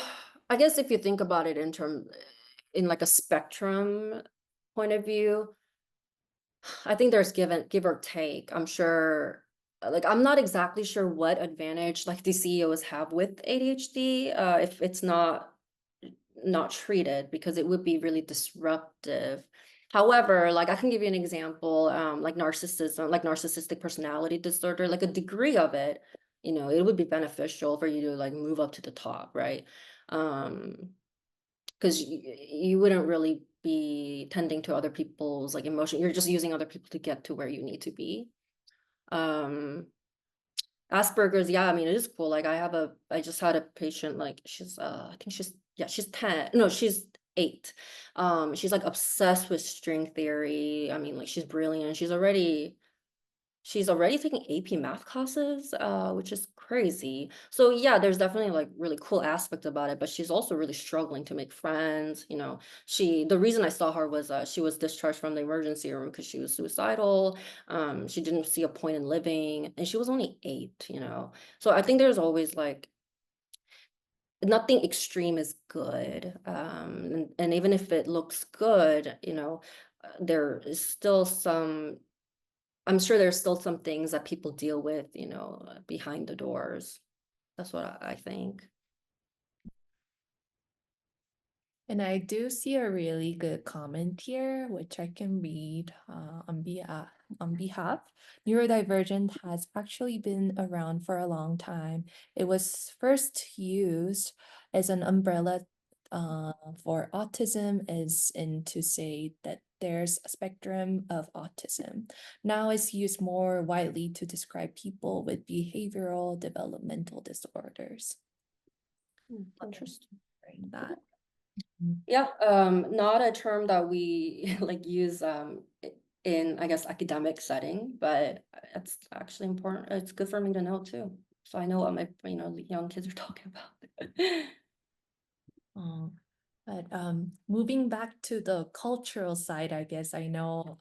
I guess if you think about it in like a spectrum point of view, I think there's give or take. I'm sure, like I'm not exactly sure what advantage like the CEOs have with ADHD, if it's not treated, because it would be really disruptive. However, like I can give you an example, like narcissism, like narcissistic personality disorder, like a degree of it, it would be beneficial for you to like move up to the top, right? Because you wouldn't really be tending to other people's like emotion. You're just using other people to get to where you need to be. Um, Asperger's, yeah, I mean, it is cool. Like I just had a patient, like I think she's 10. No, she's 8. She's like obsessed with string theory. I mean, like she's brilliant. She's already taking AP math classes, which is crazy. So yeah, there's definitely like really cool aspect about it, but she's also really struggling to make friends. The reason I saw her was she was discharged from the emergency room because she was suicidal. She didn't see a point in living, and she was only 8. So I think there's always like nothing extreme is good. And even if it looks good, there is still I'm sure there's still some things that people deal with, behind the doors. That's what I think. And I do see a really good comment here, which I can read on behalf. Neurodivergent has actually been around for a long time. It was first used as an umbrella for autism, as in to say that there's a spectrum of autism. Now it's used more widely to describe people with behavioral developmental disorders. Interesting. That. Yeah, not a term that we like use in, I guess, academic setting, but it's actually important. It's good for me to know too. So I know what my young kids are talking about. But moving back to the cultural side, I guess I know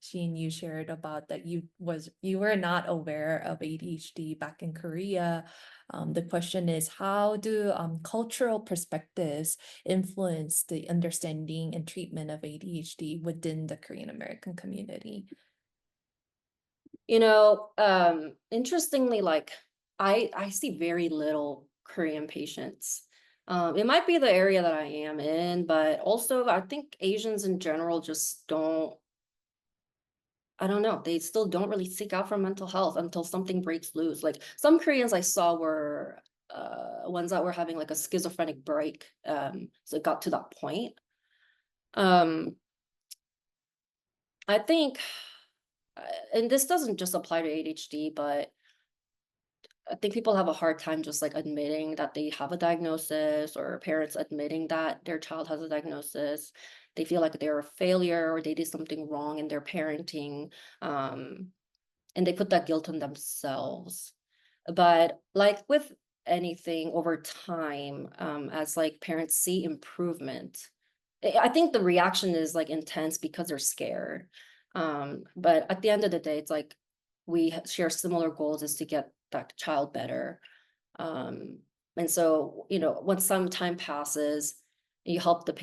Siin, you shared about that you were not aware of ADHD back in Korea. The question is, how do cultural perspectives influence the understanding and treatment of ADHD within the Korean American community? Interestingly, like I see very little Korean patients. It might be the area that I am in, but also I think Asians in general just don't, I don't know, they still don't really seek out for mental health until something breaks loose. Like some Koreans I saw were ones that were having like a schizophrenic break. So it got to that point. Um, I think, and this doesn't just apply to ADHD, but I think people have a hard time just like admitting that they have a diagnosis, or parents admitting that their child has a diagnosis. They feel like they're a failure or they did something wrong in their parenting. And they put that guilt on themselves. But like with anything over time, as like parents see improvement, I think the reaction is like intense because they're scared. But at the end of the day, it's like we share similar goals, is to get that child better. And so, once some time passes, you help the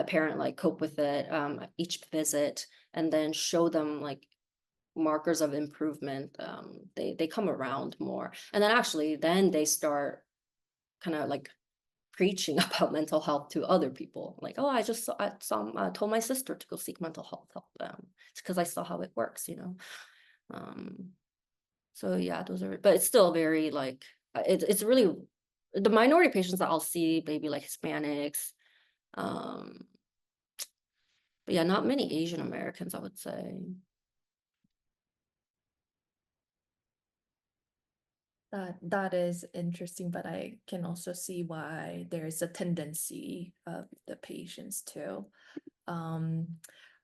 parent like cope with it, each visit, and then show them like markers of improvement. They come around more, and then they start kind of like preaching about mental health to other people. Like, oh, I told my sister to go seek mental health help. It's because I saw how it works. So yeah, but it's still very like, it's really the minority patients that I'll see, maybe like Hispanics. But yeah, not many Asian Americans, I would say. That is interesting, but I can also see why there's a tendency of the patients too. Um,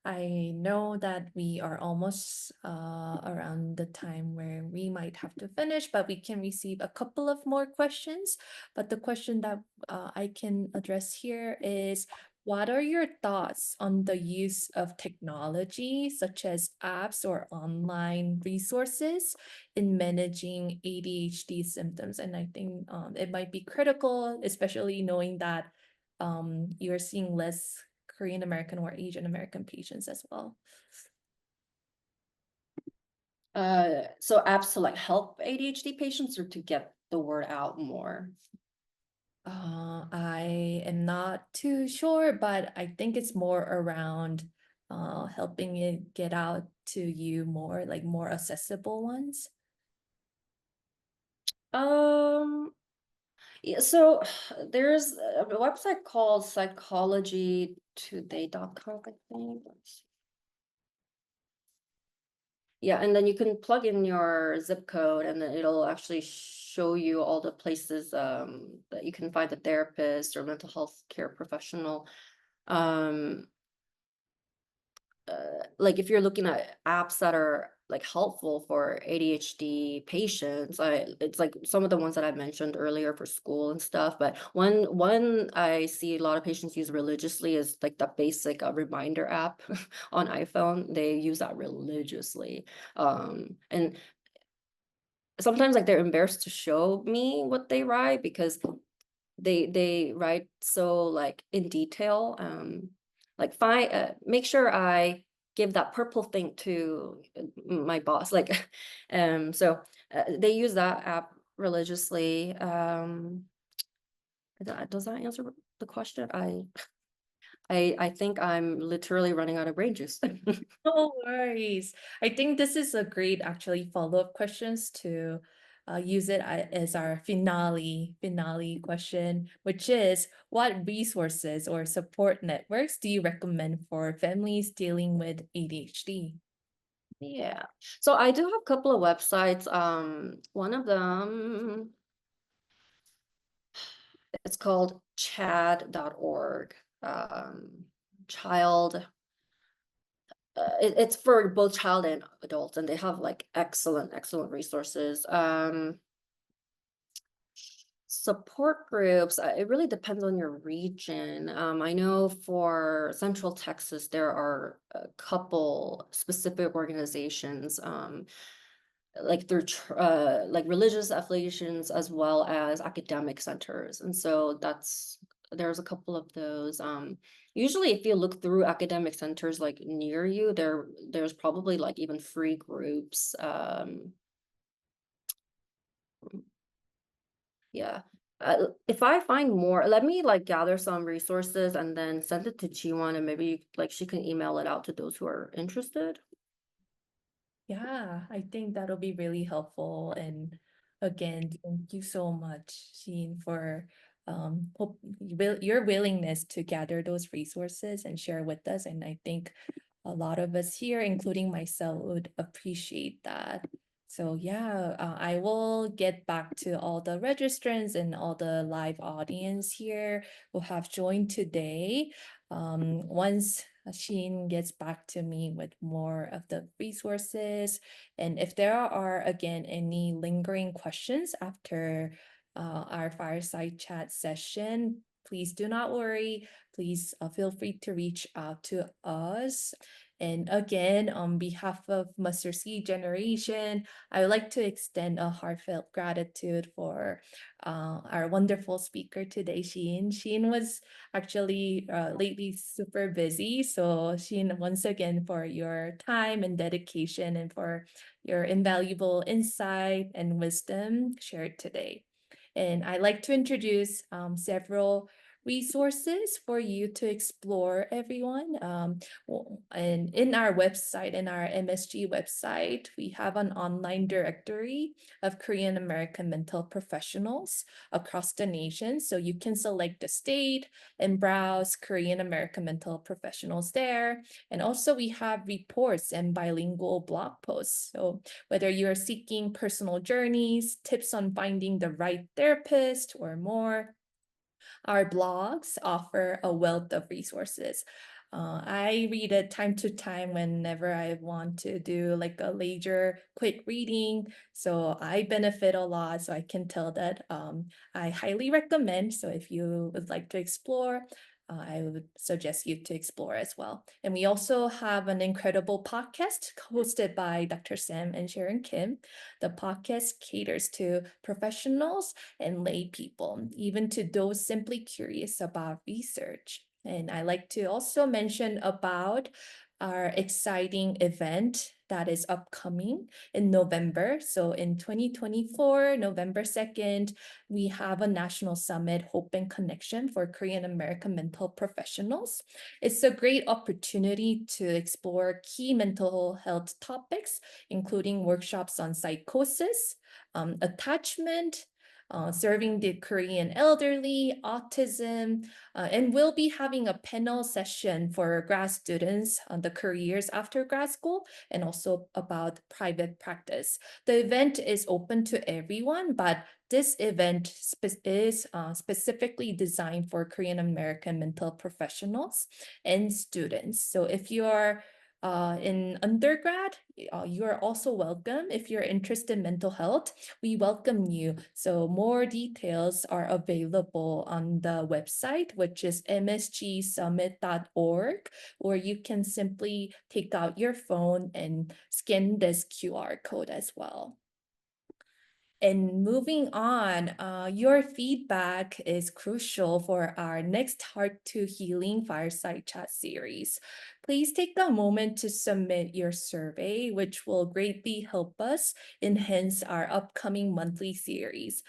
I know that we are almost around the time where we might have to finish, but we can receive a couple of more questions. But the question that I can address here is, what are your thoughts on the use of technology, such as apps or online resources, in managing ADHD symptoms? And I think it might be critical, especially knowing that you're seeing less Korean American or Asian American patients as well. So apps to like help ADHD patients or to get the word out more? I am not too sure, but I think it's more around helping it get out to you more, like more accessible ones. Yeah, so there's a website called psychologytoday.com, I think. Let's see. Yeah, and then you can plug in your zip code and then it'll actually show you all the places that you can find a therapist or mental health care professional. Like if you're looking at apps that are like helpful for ADHD patients, it's like some of the ones that I mentioned earlier for school and stuff. But one I see a lot of patients use religiously is like the basic reminder app on iPhone. They use that religiously, and sometimes like they're embarrassed to show me what they write because they write so like in detail. Like make sure I give that purple thing to my boss, like so they use that app religiously. Does that answer the question? I think I'm literally running out of brain juice. No worries. I think this is a great actually follow-up questions to use it as our finale question, which is, what resources or support networks do you recommend for families dealing with ADHD? Yeah, so I do have a couple of websites. One of them, it's called chad.org. Child It's for both child and adults, and they have like excellent resources. Support groups, it really depends on your region. I know for Central Texas, there are a couple specific organizations, like through like religious affiliations as well as academic centers. And so there's a couple of those. Usually if you look through academic centers like near you, there's probably like even free groups. Yeah. If I find more, let me like gather some resources and then send it to Jiwon, and maybe like she can email it out to those who are interested. Yeah, I think that'll be really helpful. And again, thank you so much, Sheen, for your willingness to gather those resources and share with us. And I think a lot of us here, including myself, would appreciate that. So yeah, I will get back to all the registrants and all the live audience here who have joined today. Once Sheen gets back to me with more of the resources, and if there are again any lingering questions after our fireside chat session, please do not worry. Please feel free to reach out to us. And again, on behalf of Mustard Seed Generation, I would like to extend a heartfelt gratitude for our wonderful speaker today, Sheen. Sheen was actually lately super busy. So Sheen, once again, for your time and dedication and for your invaluable insight and wisdom shared today. And I'd like to introduce several resources for you to explore, everyone. And in our website, in our MSG website, we have an online directory of Korean American mental professionals across the nation. So you can select the state and browse Korean American mental professionals there. And also we have reports and bilingual blog posts. So whether you are seeking personal journeys, tips on finding the right therapist, or more, our blogs offer a wealth of resources. I read it time to time whenever I want to do like a leisure quick reading. So I benefit a lot. So I can tell that I highly recommend. So if you would like to explore, I would suggest you to explore as well. And we also have an incredible podcast hosted by Dr. Sam and Sharon Kim. The podcast caters to professionals and lay people, even to those simply curious about research. And I like to also mention about our exciting event that is upcoming in November. So in 2024, November 2nd, we have a national summit, Hope and Connection for Korean American mental professionals. It's a great opportunity to explore key mental health topics, including workshops on psychosis, attachment, serving the Korean elderly, autism, and we'll be having a panel session for grad students on the careers after grad school and also about private practice. The event is open to everyone, but this event is specifically designed for Korean American mental professionals and students. So if you are in undergrad, you are also welcome. If you're interested in mental health, we welcome you. So more details are available on the website, which is msgsummit.org, or you can simply take out your phone and scan this QR code as well. And moving on, your feedback is crucial for our next Heart-to-Healing Fireside Chat series. Please take a moment to submit your survey, which will greatly help us enhance our upcoming monthly series.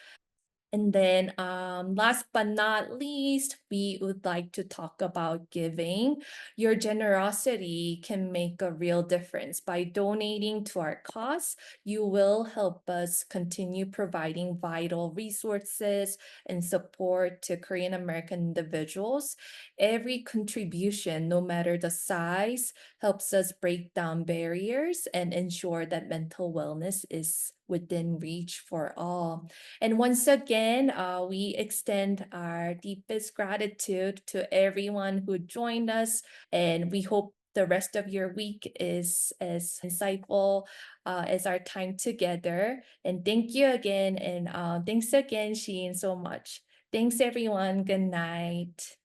And then last but not least, we would like to talk about giving. Your generosity can make a real difference. By donating to our cause, you will help us continue providing vital resources and support to Korean American individuals. Every contribution, no matter the size, helps us break down barriers and ensure that mental wellness is within reach for all. And once again, we extend our deepest gratitude to everyone who joined us, and we hope the rest of your week is as insightful as our time together. And thank you again. And thanks again, Siin, so much. Thanks, everyone. Good night.